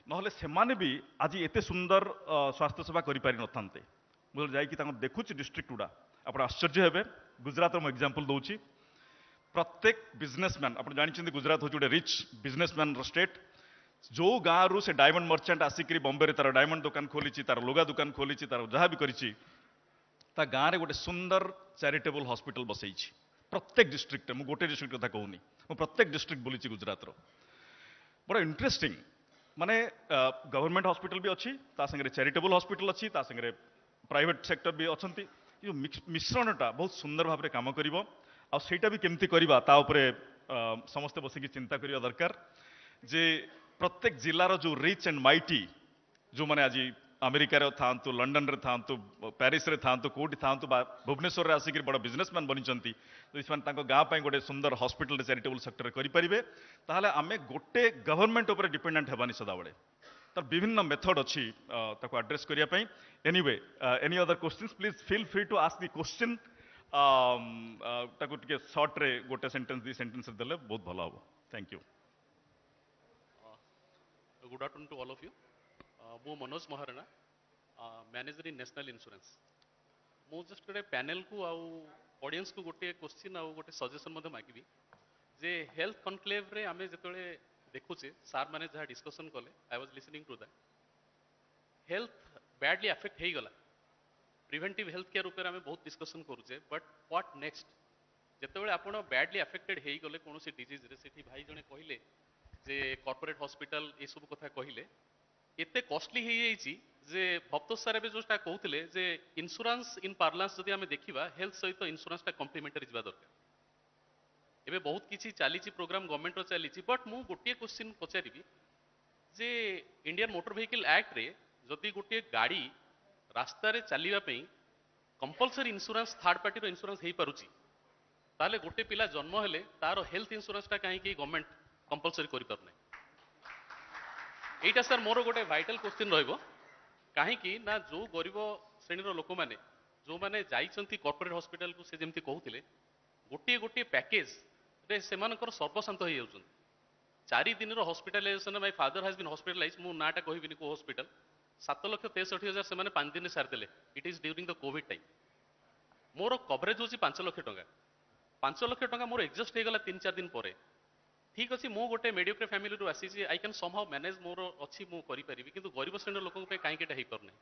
नहले सेमाने भी आज एते सुंदर स्वास्थ्य सेवा करि पारि नथान्ते मुझे जाइए देखुची डिस्ट्रिक्ट गुड़ा आप आश्चर्य हेबे गुजरात मु एग्जांपल दउची प्रत्येक बिजनेसमैन आप जानते गुजरात हूँ गोटे रिच बिजनेसमैन स्टेट जो गाँव रू से डायमंड मर्चेंट आसिक बॉम्बे रे तार डायमंड दुकान खोली तार लुगा दुकान खोली तार जहाँ भी करी गाँव में गोटे सुंदर चैरिटेबल हॉस्पिटल बसई प्रत्येक डिस्ट्रिक्ट में गोटे डिस्ट्रिक्ट कथा कहूनी मु प्रत्येक डिस्ट्रिक्ट बुली गुजरात बड़ा इंटरेस्टिंग माने गवर्नमेंट हॉस्पिटल भी अच्छी संगे चैरिटेबल हॉस्पिटल अच्छी संगे प्राइवेट सेक्टर भी अच्छी मिश्रणटा बहुत सुंदर भाव में काम करिवो आ सेटा भी केमती करिबा ता उपरे समस्त बसिकी चिंता करिया दरकार जे प्रत्येक जिल्लार जो रिच एंड माइटी जो माने आज अमेरिका रे थांतु लंडन रे थांतु पेरिस रे थांतु कोठी थांतु बा भुवनेश्वर रे आसिक बड़ बिजनेसमैन बनिचंती तो इस तांको गाँ पई गोटे सुंदर हॉस्पिटल चैरिटेबल सेक्टर करि परिबे ताहले आमे गोटे गवर्नमेंट ऊपर डिपेंडेंट हेबानी सदाबळे तर विभिन्न मेथड अच्छी ताको एड्रेस करिया पई anyway any other questions please feel free to ask the question ताको टिके शॉर्ट रे गोटे सेंटेंस दी सेंटेंस देले बहुत भलो हो thank you good afternoon to all of you मो Manoj Maharana manager in national insurance मु जस्ट गोटे पैनल को आउ ऑडियंस को गोटे क्वेश्चन आउ गोटे सजेशन मधे मागिबी जे हेल्थ कॉन्क्लेव रे आमे जतले देखुचे सार माने जहाँ डिस्कशन कले I was listening to that health badly affect हो गला प्रिवेंटिव हेल्थ केयर ऊपर आमे बहुत डिस्कशन करूचे बट व्हाट नेक्स्ट जेतेबेले आपण बैडली अफेक्टेड हो गले कौन डिजीज रे सेठी भाई जने कहले जे कॉर्पोरेट हॉस्पिटल ये सब कथा कहले एते कॉस्टली हो जाइए जे भक्तोष सारे भी जोटा कहते जे इंश्योरेंस इन पार्लांस जदि आमे देखिबा हेल्थ सहित इंश्योरेंस टा कॉम्प्लीमेंटरी जिबा दरकार एबे बहुत किछि चली प्रोग्राम गवर्नमेंट रो चली बट मु गोटे क्वेश्चन पचारिबी जे इंडियन मोटर व्हीकल एक्ट रे जदि गोटे गाड़ी रास्ता रे चलिबा पई कंपलसरी इंश्योरेंस थर्ड पार्टी रो इंश्योरेंस हेई पारुची ताले गोटे पिला जन्म हेले तार हेल्थ इंश्योरेंस टा काहे कि गवर्नमेंट कंपलसरी करि पारने एटा सर मोर गोटे वाइटल क्वेश्चन रहइबो काहे कि ना जो गरीब श्रेणी रो लोक माने जो माने जाइचंती कॉर्पोरेट हॉस्पिटल को से जेमती कहउथिले गोटे गोटे पैकेज रे सेमानकर सर्वशांत हो जाउछन 4 दिन रो hospitalisation my father has been hospitalised मु नाटा कहबिनी को हॉस्पिटल 7,63,000 से 5 दिन सार देले it is during the Covid time more coverage होची 5 लाख टंका 5 लाख टंका मोर एडजस्ट हो गला 3-4 दिन परे ठीक अच्छे मु गोटे मेडियोक्रे फैमिली रू आसी आई कैन समहाउ मैनेज मोर अच्छी मु करि परिबी किंतु गरीब श्रेणी लोक पे काहे केटा हेई परने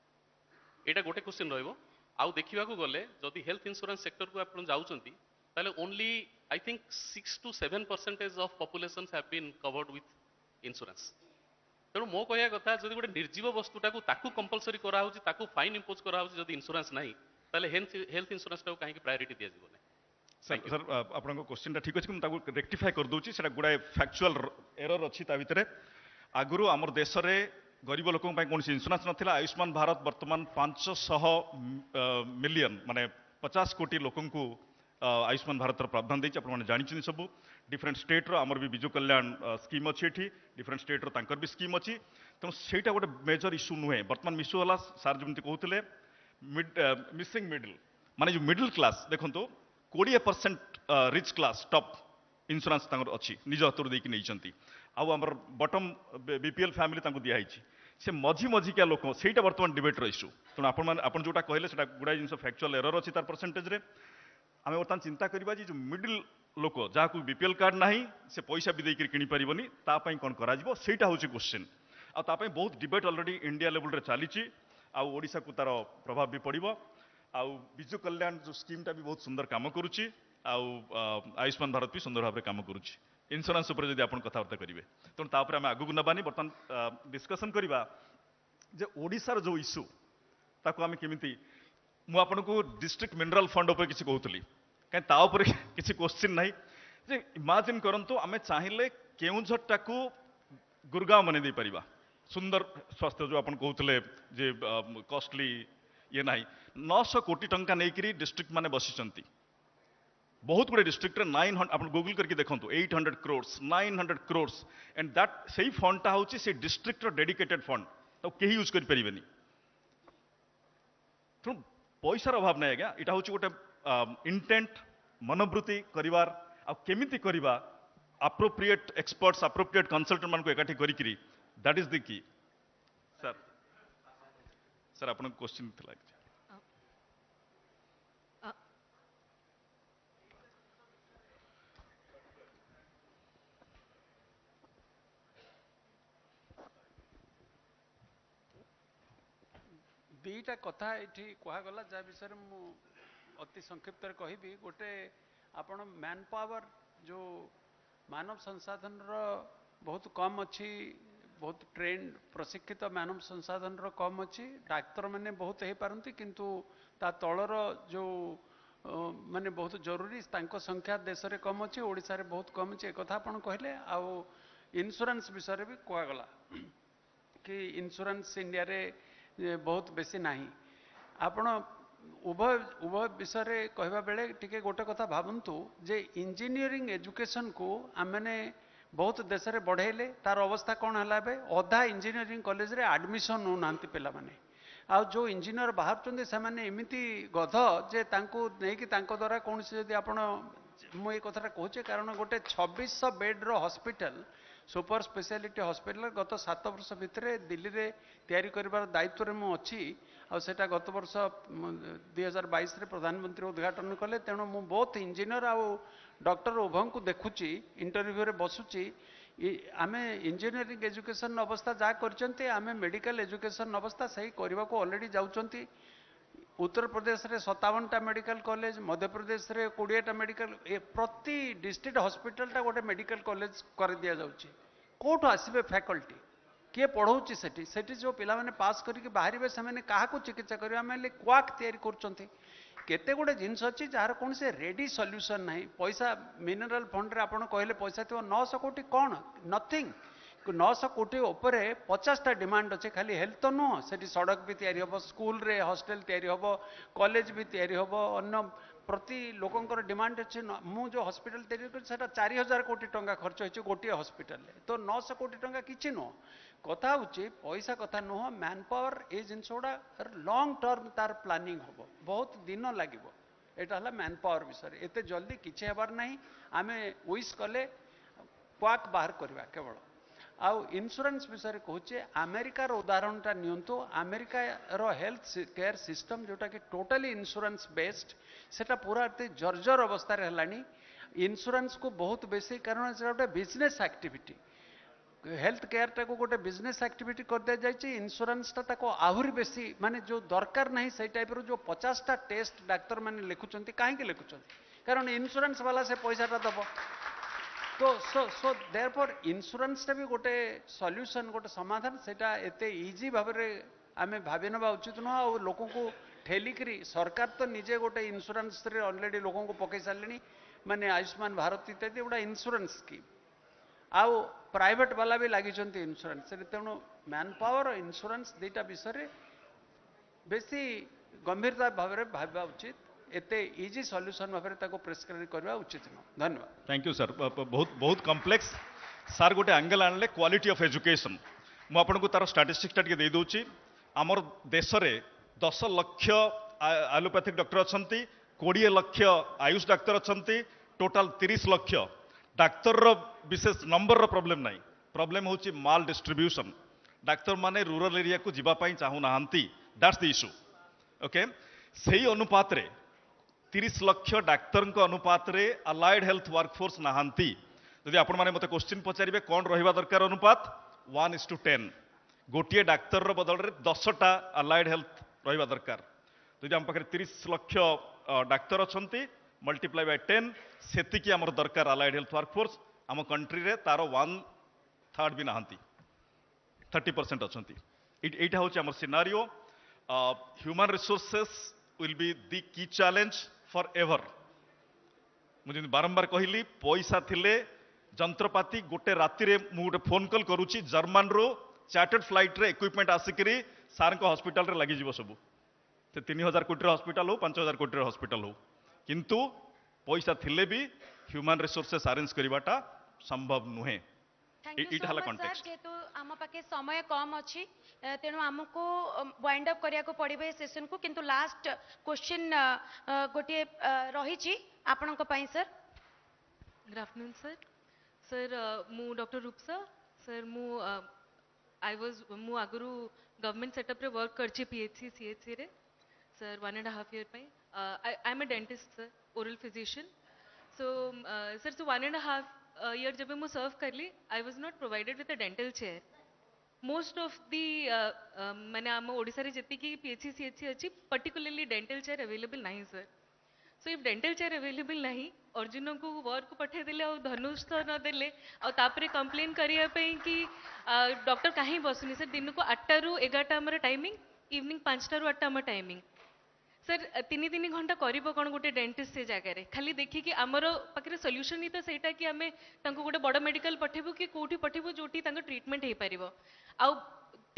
एटा गोटे क्वेश्चन रहइबो आउ देखिबा को गले जदि हेल्थ इंश्योरेंस सेक्टर को आपण जाउचंती ताले only I think 6 to 7% of population have been covered with insurance तेणु मो कहया कथा जदि गोटे निर्जीव वस्तुटाକୁ ताकू कंपलसरी करा होची ताकू फाइन इंपोज करा होची जदि इंश्योरेंस नाही ताले हेल्थ इंश्योरेंस टाको काहे प्रायोरिटी दिया जीवो नाही सर सर आपन क्वेश्चन ठीक अछि ताकू रेक्टिफाई कर दूची सेटा गुडा फैक्चुअल एरर अछि ता भितरे आगुरु हमर देश रे गरीब लोकों ପାଇଁ कोनसी इंश्योरेंस नथिला आयुष्मान भारत वर्तमान 500 मिलियन माने 50 कोटी लोकों को आयुष्मान भारत प्रावधान देछि आपण माने जानि छिनि सब डिफरेंट स्टेट रो हमर भी बिजु कल्याण स्कीम अछि एठी डिफरेंट स्टेट रो तांकर भी स्कीम अछि त सेटा गोटे मेजर इश्यू नुहे वर्तमान इश्यू होला सर जेमति कहउतले मिसिंग मिडिल माने जो मिडिल क्लास देखंतो 20% रिच क्लास टॉप इंश्योरेंस तांकर अछि निज हतुर देकी नै छंती आ हमर बॉटम बीपीएल फैमिली तांको दिया हिची से मझी मझी क्या लोक सेटा वर्तमान डिबेट रो इश्यू तेणु आपण जोटा कहले सेटा गुडा जिनस फैक्चुअल एरर अछि तार परसेंटेज रे आमे वर्तमान चिंता करबा जे जो मिडिल लोक जाकू बीपीएल कार्ड नाही से पैसा भी देकी किनि परिबनी ता पई कोन करा जिवो सेटा होची क्वेश्चन आ ता पई बहुत डिबेट ऑलरेडी इंडिया लेवल रे चालीची आ ओडिसा को तार प्रभाव भी पड़िबो आ बिजु कल्याण जो स्कीम टा भी बहुत सुंदर काम करूची आ आयुष्मान भारत भी सुंदर भाव काम करूची इंश्योरेंस ऊपर जदि आपण कथाबार्ता करिवे तेणु तापर आमे आगु नबानी बर्तमान डिस्कशन करिबा जे ओडिसा रो जो इश्यू ताको आमे केमिति मु आपनको डिस्ट्रिक्ट मिनरल फंड ऊपर किछि कहउतली काई ता ऊपर किछि क्वेश्चन नाही जे इमेजिन करंतु आमे चाहिले केउझट टाकू गुरगांव मने दे परिबा सुंदर स्वास्थ्य जो आपण कहउतले जे कॉस्टली ये नाही 900 कोटी टंका नेकरी डिस्ट्रिक्ट माने बसिचंती बहुत गुड़े डिस्ट्रिक्ट रे 900 आप गूगल करके देखो 800 क्रोर्स 900 क्रोर्स एंड दैट सही फंड टा होची से डिस्ट्रिक्ट रो डेडिकेटेड फंड तो केही यूज करि परिबेनी तो पैसार अभाव नहीं आज्ञा इटा होची गोटे इंटेंट मनोवृत्ति करिवार आ केमिति करिबा अप्रोप्रिएट एक्सपर्ट्स अप्रोप्रिएट कंसल्टेंट मान को एकाठी करिकरी that is the key sir sir आपन क्वेश्चन थिला दुईटा कथा ये कहगला जहाँ विषय मु अति संक्षिप्त कहबी गोटे आपण मैन पावर जो मानव संसाधन बहुत कम अच्छी बहुत ट्रेंड प्रशिक्षित मानव संसाधन कम अच्छी डाक्तर मैंने बहुत हो पारती किंतु ता तलर जो माने बहुत जरूरी संख्या देश में कम अच्छी ओडिशा रे बहुत कम अच्छी एक कथा आपण कहले आउ इंश्योरेंस विषय भी कहगला कि इंश्योरेंस इंडिया रे बहुत बेसी नाही आपण उभय उभय विषय रे कहबा बेले टिके गोटे कथा भाबंतु जे इंजीनियरिंग एजुकेशन को आमने बहुत देश रे बढ़ेले तार अवस्था कौन है बे अधा इंजीनियरिंग कॉलेज रे एडमिशन हो नांती पिला माने आ जो इंजीनियर बाहर से माने एमिति गध जे तांको नै कि तांको द्वारा कौन से यदि आपण मु ए कथाटा कहूचे कारण गोटे 2600 बेड रो हॉस्पिटल सुपर स्पेशलिटी हॉस्पिटल गत 7 वर्ष भितर दिल्ली रे तैयारी करिवार दायित्व रे मु अछि आ सेटा गत वर्ष 2022 रे प्रधानमंत्री उद्घाटन कले तेणु मु बहुत इंजीनियर आ डॉक्टर उभय को देखुची इंटरव्यू रे बसुची आमे इंजीनियरिंग एजुकेशन अवस्था जा करचंती आमे मेडिकल एजुकेशन अवस्था सही करबा को ऑलरेडी जाउचंती उत्तर प्रदेश रे 57टा मेडिकल कॉलेज मध्य प्रदेश रे 20टा मेडिकल प्रति डिस्ट्रिक्ट हॉस्पिटल टा गोटे मेडिकल कॉलेज कर दिया जाउची कोठ आसीबे फैकल्टी किए पढ़ौची सेठी जो पिला माने पास करके बाहरिबे से माने काहा को चिकित्सा करिबा आमे क्वाक तयारी करचंती केते गुडे जिनस अछि जार कोन से रेडी सॉल्यूशन नाही पैसा मिनरल फंड रे आपण कहले पैसा थियो 900 कोटी कोन नथिंग 900 कोटी ऊपर 50टा डिमांड अच्छे खाली हेल्थ तो नुह से सड़क भी तैयारी हम स्कूल रे हॉस्टल तैयारी हम कॉलेज भी तैयारी हम अन्न प्रति लोकंकर डिमांड अच्छे मु जो हॉस्पिटल तैयारी कर 4000 कोटी टंका खर्च हो गोटे हॉस्पिटल तो 900 कोटी टंका किछि नुह कथा हूँ पैसा कथा नुह मैन पावर ये जिनस गुड़ा लॉन्ग टर्म तार प्लानिंग हम बहुत दिन लगे यहाँ है मैन पावर विषय एत जल्दी किसी हबार नहीं आमे विश कले क्वाक बाहर करवा केवल आउ इंश्योरेंस विषय कहूचे अमेरिकार उदाहरणटा नियंतु अमेरिकार हेल्थ केयर सिस्टम जोटा कि टोटली इंश्योरेंस बेस्ड सेटा पूरा जर्जर अवस्था है इंश्योरेंस को बहुत बेसी कारण से गोटे बिजनेस एक्टिविटी हेल्थ केयर टाको गोटे बिजनेस एक्टिविटी कर दिया जाए इंश्योरेंस टाको आहरी बेसी माने जो दरकार नहीं से टाइप जो 50टा टेस्ट डाक्तर माने लिखुचंती कहीं लिखुचंती कारण इंश्योरेंस वाला से पैसाटा दब so therefore insurance टा भी गोटे solution गोटे समाधान सेटा एते इजी भाबरे आमे भाबी नबा उचित न आ लोक को ठेलिकरी सरकार तो निजे गोटे इंश्योरेंस रे ऑलरेडी लोक को पकई सारलेनी माने आयुष्मान भारत इत्यादि गोटा इंश्योरेंस स्कीम आउ प्राइवेट वाला भी लगी इंश्योरेंस तेणु मैन पावर इंश्योरेंस दुईटा विषय बेसी गंभीरता भाव में भाबा उचित एते इजी सॉल्यूशन भाव में प्रेस्क्राइब करवा उचित न धन्यवाद थैंक यू सर बहुत बहुत कॉम्प्लेक्स सर गोटे एंगल आनले क्वालिटी ऑफ एजुकेशन मु आपको तार स्टैटिस्टिक्स टा दे दूची आमर देश रे 10 लाख एलोपैथिक डॉक्टर अछंती 20 लाख आयुष डाक्तर अछंती टोटल 30 लाख डाक्तर रो विशेष नंबर रो प्रॉब्लम नाही प्रॉब्लम होची माल डिस्ट्रीब्यूशन डाक्तर माने रूरल एरिया को जीवा पई चाहू नाहंती दैट्स द इशू ओके सही अनुपात रे 30 लाख डाक्तर अनुपात रे अलाइड हेल्थ वर्कफोर्स नाहंती जदि आपण माने मते क्वेश्चन पचारिबे कोन रहिबा दरकार अनुपात 1:10 गोटिए डाक्तर रो बदल रे 10टा अलाइड हेल्थ रहिबा दरकार जदि हम पाखरे 30 लाख डाक्तर अछंती मल्टीप्लाई बाय 10 सेति की हमर दरकार अलाइड हेल्थ वर्कफोर्स आम कंट्री रे तारो 1/3 भी नाहंती 30% अछंती एटा होची हमर scenario human resources will be the key challenge for ever मुझे बारंबार कहली पैसा थिले जंत्रपाति गोटे राति रे मु गोटे फोन कॉल करूची जर्मन रो चार्टर्ड फ्लाइट रे इक्विपमेंट आसिकरी सार को हॉस्पिटल रे लगी जीवो सब से 3000 कोटी हॉस्पिटल हो 5000 कोटी हॉस्पिटल हो किंतु पैसा थिले भी ह्यूमन रिसोर्सेस अरेंज करवाटा संभव नुहे thank you so much sir जेतु आम पाखे समय कम अच्छी तेणु आमको वाइंड अप करिया को पड़िबे सेशन को किंतु लास्ट क्वेश्चन गोटे रही आपण sir good afternoon sir sir मु डॉक्टर रूपसा सर मु आगुरु गवर्नमेंट सेटअप रे वर्क करछि पीएचसी सीएचसी रे सर 1.5 year पई I am a dentist sir oral physician so sir so 1.5 year जब मैं सर्व करली I was not provided with a dental chair most of the मैंने आम ओडिशा रे जति की पीएचसी सीएचसी अच्छी पर्टिकुलरली डेंटल चेयर अवेलेबल नहीं sir so if dental chair available नहीं अर्जुन को वर्क को पठे देले और धनुष तो न देले और तापरे कंप्लेन करिया पे कि डॉक्टर कहीं बसुनी सर दिन को 8 ରୁ 11 आमर टाइमिंग इवनिंग 5 ରୁ 8 आम टाइमिंग सर 3 घंटा करिबो कोन गोटे डेंटिस्ट से जगह रे खाली देखि कि हमरो पाखरे सॉल्यूशन ही तो सेटा कि हमें तांको गोटे बड़ मेडिकल पठेबो कि कोठी पठेबो जोटी तांको ट्रीटमेंट हे परिबो आ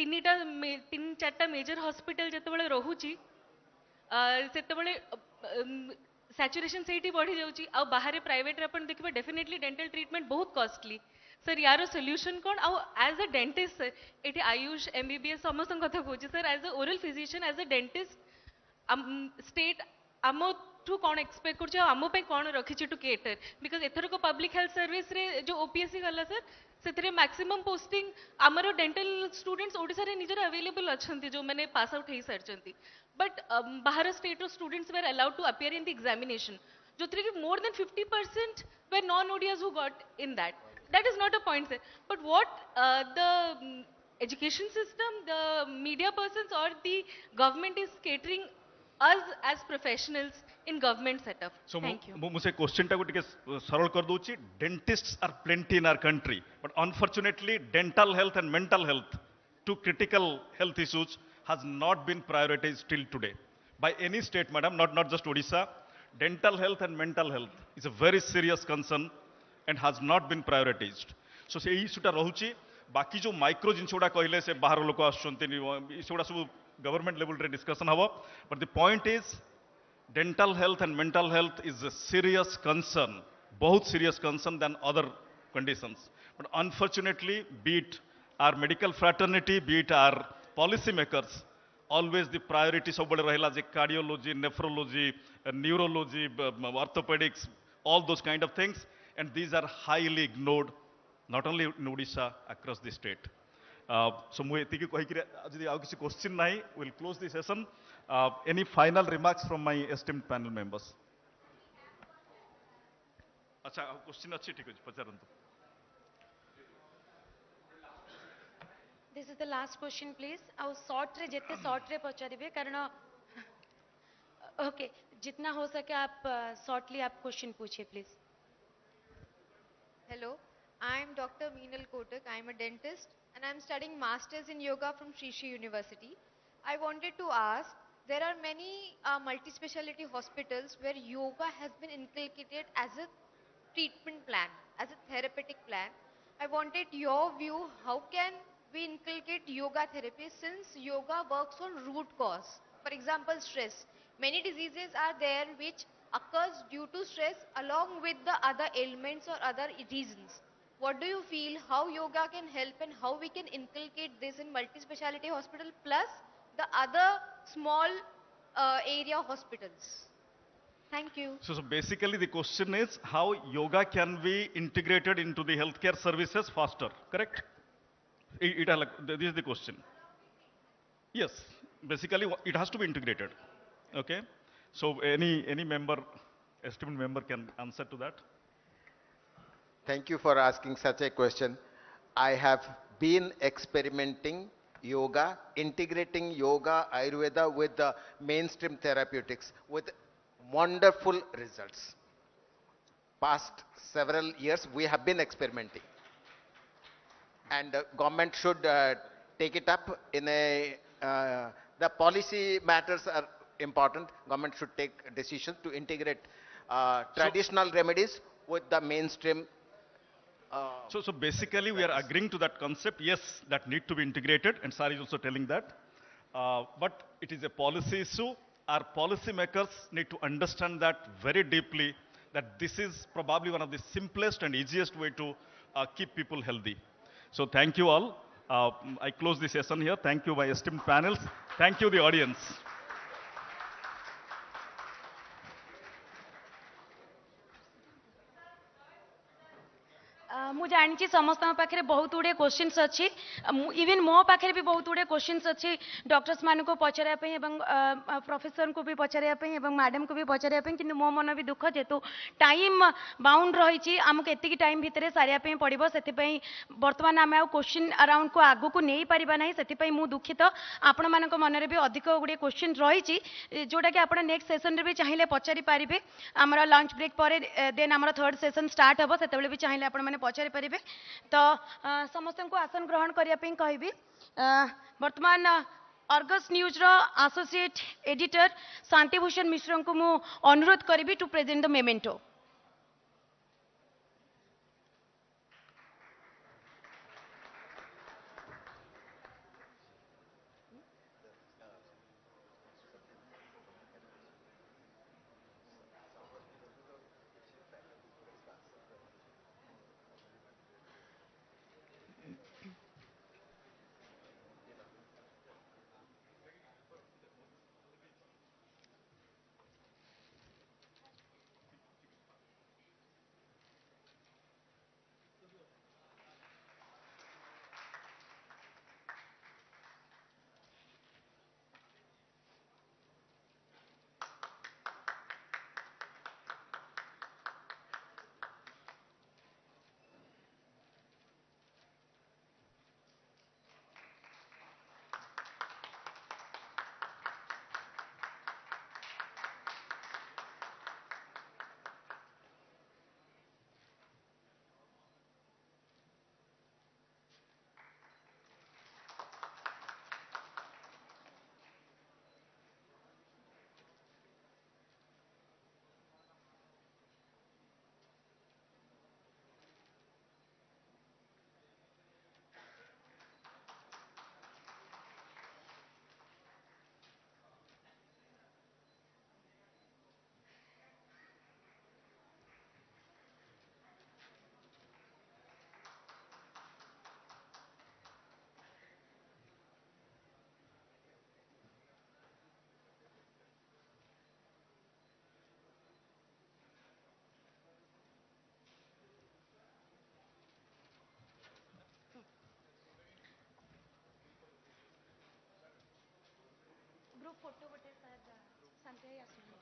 3-4टा मेजर हॉस्पिटल जते बेले रहूची सेते बेले सैचुरेशन सेठी बढ़ी जाउची आ बाहर प्राइवेट रे अपन देखबे डेफिनेटली डेंटल ट्रीटमेंट बहुत कॉस्टली सर यार सॉल्यूशन कोन आ एज अ डेंटिस्ट सर एठी आयुष एमबीबीएस समस्त कथा कहूची sir as a oral physician as a dentist state आम ठू कौन एक्सपेक्ट कर आम कौन रखी टू केटर बिकज एथर को पब्लिक हेल्थ सर्विस रे जो ओपीएससी गला सर से मैक्सिमम पोस्टिंग आमर डेंटल स्टूडेंट्स ओडिशा रे निजर अवेलेबल अच्छा जो मैंने पास आउट हो सारी बट बाहर स्टेट रो students were allowed to appear in the examination जो three more than 50% were non Odias who got in that is not a point sir but what the education system the media persons or the government is catering us as professionals in government setup so thank you मुझे question टा को टिके सरल कर दूची dentists are plenty in our country but unfortunately dental health and mental health to critical health issues has not been prioritized till today by any state madam not just Odisha dental health and mental health is a very serious concern and has not been prioritized so से इशूटा रहुची बाकी जो micro जिन गुड़ा कहले से बाहर लोक आसुड़ा सब गवर्नमेंट लेवल रे डिस्कशन हम but the point is dental health and mental health is a serious concern बहुत serious concern then other conditions but unfortunately be it our medical fraternity be it our policy makers always the priority सब रहा जे cardiology nephrology neurology orthopaedics all those kind of things and these are highly ignored not only in Odisha across the state so mu etiki kahi kire jodi aw kisi question nahi we'll close the session any final remarks from my esteemed panel members acha question achi thik achi pacharantu this is the last question please aw short रे jette short रे पचारिबे कारण okay जितना हो सके आप shortly आप question पूछिए please Hello, I'm Dr. Meenal Kotak. I'm a dentist and I'm studying Masters in Yoga from Sri Sri University. I wanted to ask, there are many multi-speciality hospitals where yoga has been inculcated as a treatment plan, as a therapeutic plan. I wanted your view, how can we inculcate yoga therapy since yoga works on root cause? For example, stress. Many diseases are there which occurs due to stress along with the other ailments or other reasons. What do you feel how yoga can help and how we can inculcate this in multi-speciality hospital plus the other small area hospitals? Thank you. So basically the question is how yoga can be integrated into the healthcare services faster, correct? This is the question. Yes, basically it has to be integrated. Okay. So any member, esteemed member can answer to that. Thank you for asking such a question. I have been experimenting yoga, integrating yoga, Ayurveda with the mainstream therapeutics with wonderful results. Past several years, we have been experimenting. And the government should take it up in a, the policy matters are important. Government should take decisions to integrate traditional remedies with the mainstream. So basically we are agreeing to that concept. Yes, that need to be integrated, and Sari is also telling that. But it is a policy issue. Our policymakers need to understand that very deeply, that this is probably one of the simplest and easiest way to keep people healthy. So thank you all. I close the session here. Thank you, my esteemed panels. Thank you, the audience. ମୁଁ ଜାଣିଛି ସମସ୍ତଙ୍କ ପାଖରେ ବହୁତ ଗୁଡ଼ିଏ questions ଅଛି even ମୋ ପାଖରେ ବି ବହୁତ ଗୁଡ଼ିଏ କ୍ୱେଶ୍ଚିନ୍ସ ଅଛି ଡକ୍ଟର୍ସ ମାନଙ୍କୁ ପଚାରିବା ପାଇଁ ଏବଂ ପ୍ରଫେସରଙ୍କୁ ବି ପଚାରିବା ପାଇଁ ଏବଂ ମ୍ୟାଡାମଙ୍କୁ ବି ପଚାରିବା ପାଇଁ କିନ୍ତୁ ମୋ ମନ ବି ଦୁଃଖ ଯେହେତୁ ଟାଇମ୍ ବାଉଣ୍ଡ ରହିଛି ଆମକୁ ଏତିକି ଟାଇମ୍ ଭିତରେ ସାରିବା ପାଇଁ ପଡ଼ିବ ସେଥିପାଇଁ ବର୍ତ୍ତମାନ ଆମେ ଆଉ କ୍ୱେଶ୍ଚିନ୍ ଆରାଉଣ୍ଡକୁ ଆଗକୁ ନେଇପାରିବା ନାହିଁ ସେଥିପାଇଁ ମୁଁ ଦୁଃଖିତ ଆପଣମାନଙ୍କ ମନରେ ବି ଅଧିକ ଗୁଡ଼ିଏ କ୍ୱେଶ୍ଚିନ୍ ରହିଛି ଯେଉଁଟାକି ଆପଣ ନେକ୍ସଟ ସେସନରେ ବି ଚାହିଁଲେ ପଚାରି ପାରିବେ ଆମର ଲଞ୍ଚ ବ୍ରେକ୍ ପରେ ଦେନ୍ ଆମର ଥର୍ଡ ସେସନ୍ ଷ୍ଟାର୍ଟ ହେବ ସେତେବେଳେ ବି ଚାହିଁଲେ ଆପଣମାନେ ପଚାରି ପାରିବେ ତ ସମସ୍ତଙ୍କୁ ଆସନ ଗ୍ରହଣ କରିବା ପାଇଁ କହିବି ବର୍ତ୍ତମାନ ଅର୍ଗସ୍ ନ୍ୟୁଜ୍ର ଆସୋସିଏଟ୍ ଏଡିଟର ଶାନ୍ତିଭୂଷଣ ମିଶ୍ରଙ୍କୁ ମୁଁ ଅନୁରୋଧ କରିବି ଟୁ ପ୍ରେଜେଣ୍ଟ ଦ ମେମେଣ୍ଟୋ ग्रुप फोटो गोटे शांति आसुनी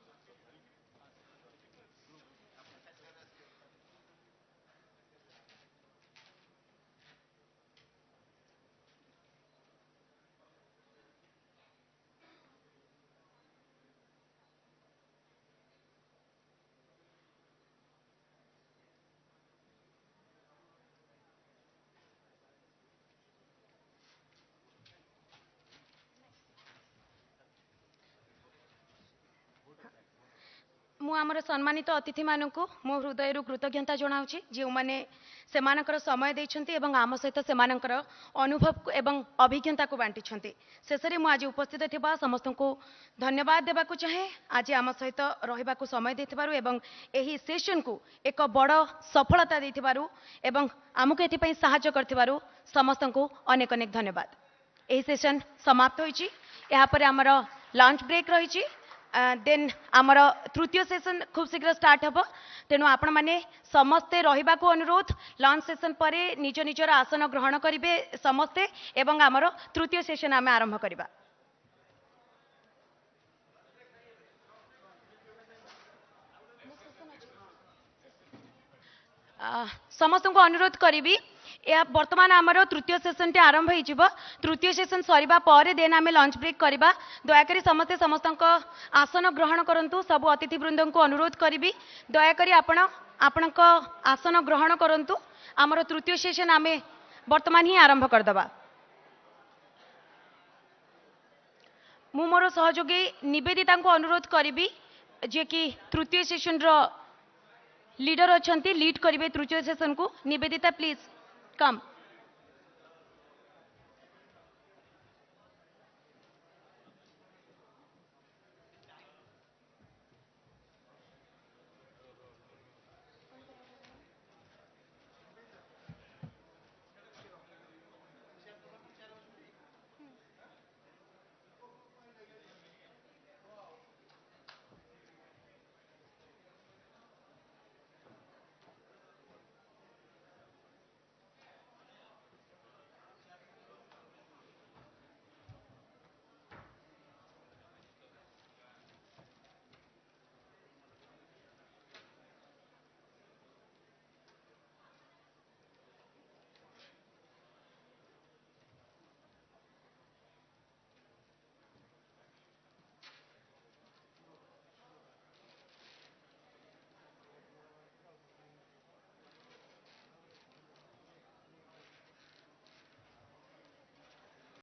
ମୁଁ ଆମର ସମ୍ମାନିତ ଅତିଥି ମାନଙ୍କୁ ମୋ ହୃଦୟରୁ କୃତଜ୍ଞତା ଜଣାଉଛି ଯେଉଁମାନେ ସେମାନଙ୍କର ସମୟ ଦେଇଛନ୍ତି ଏବଂ ଆମ ସହିତ ସେମାନଙ୍କର ଅନୁଭବ ଏବଂ ଅଭିଜ୍ଞତାକୁ ବାଣ୍ଟିଛନ୍ତି। ଶେଷରେ ମୁଁ ଆଜି ଉପସ୍ଥିତ ଥିବା ସମସ୍ତଙ୍କୁ ଧନ୍ୟବାଦ ଦେବାକୁ ଚାହେଁ ଆଜି ଆମ ସହିତ ରହିବାକୁ ସମୟ ଦେଇଥିବାରୁ ଏବଂ ଏହି ସେସନକୁ ଏକ ବଡ଼ ସଫଳତା ଦେଇଥିବାରୁ ଏବଂ ଆମକୁ ଏଥିପାଇଁ ସାହାଯ୍ୟ କରିଥିବାରୁ ସମସ୍ତଙ୍କୁ ଅନେକ ଅନେକ ଧନ୍ୟବାଦ। ଏହି ସେସନ ସମାପ୍ତ ହୋଇଛି। ଏହାପରେ ଆମର ଲଞ୍ଚ ବ୍ରେକ୍ ରହିଛି। देन आमर तृतीय सेशन खूब शीघ्र स्टार्ट हम तेणु आपण मैंने समस्ते रहा अनुरोध लंच सेशन पर निज निजर आसन ग्रहण करेंगे समस्ते एवं आमर तृतीय सेशन आम आरंभ करवा। समस्त को अनुरोध करी वर्तमान आमर तृतीय सेशन टी आरंभ हो तृतीय सेशन सरीबा पर देन आम लंच ब्रेक करवा। दयाकोरी समस्ते समस्त आसन ग्रहण करंतु सबु अतिथि वृंद को अनुरोध करी दयाकोरी आपण आसन ग्रहण करंतु आमर तृतीय सेशन आम वर्तमान ही आरंभ करदबा। मु मोर सहयोगी निवेदिता को अनुरोध करी जे कि तृतीय सेशन रो लीडर अच्छा लीड करेंगे तृतीय सेशन को। Nivedita please come.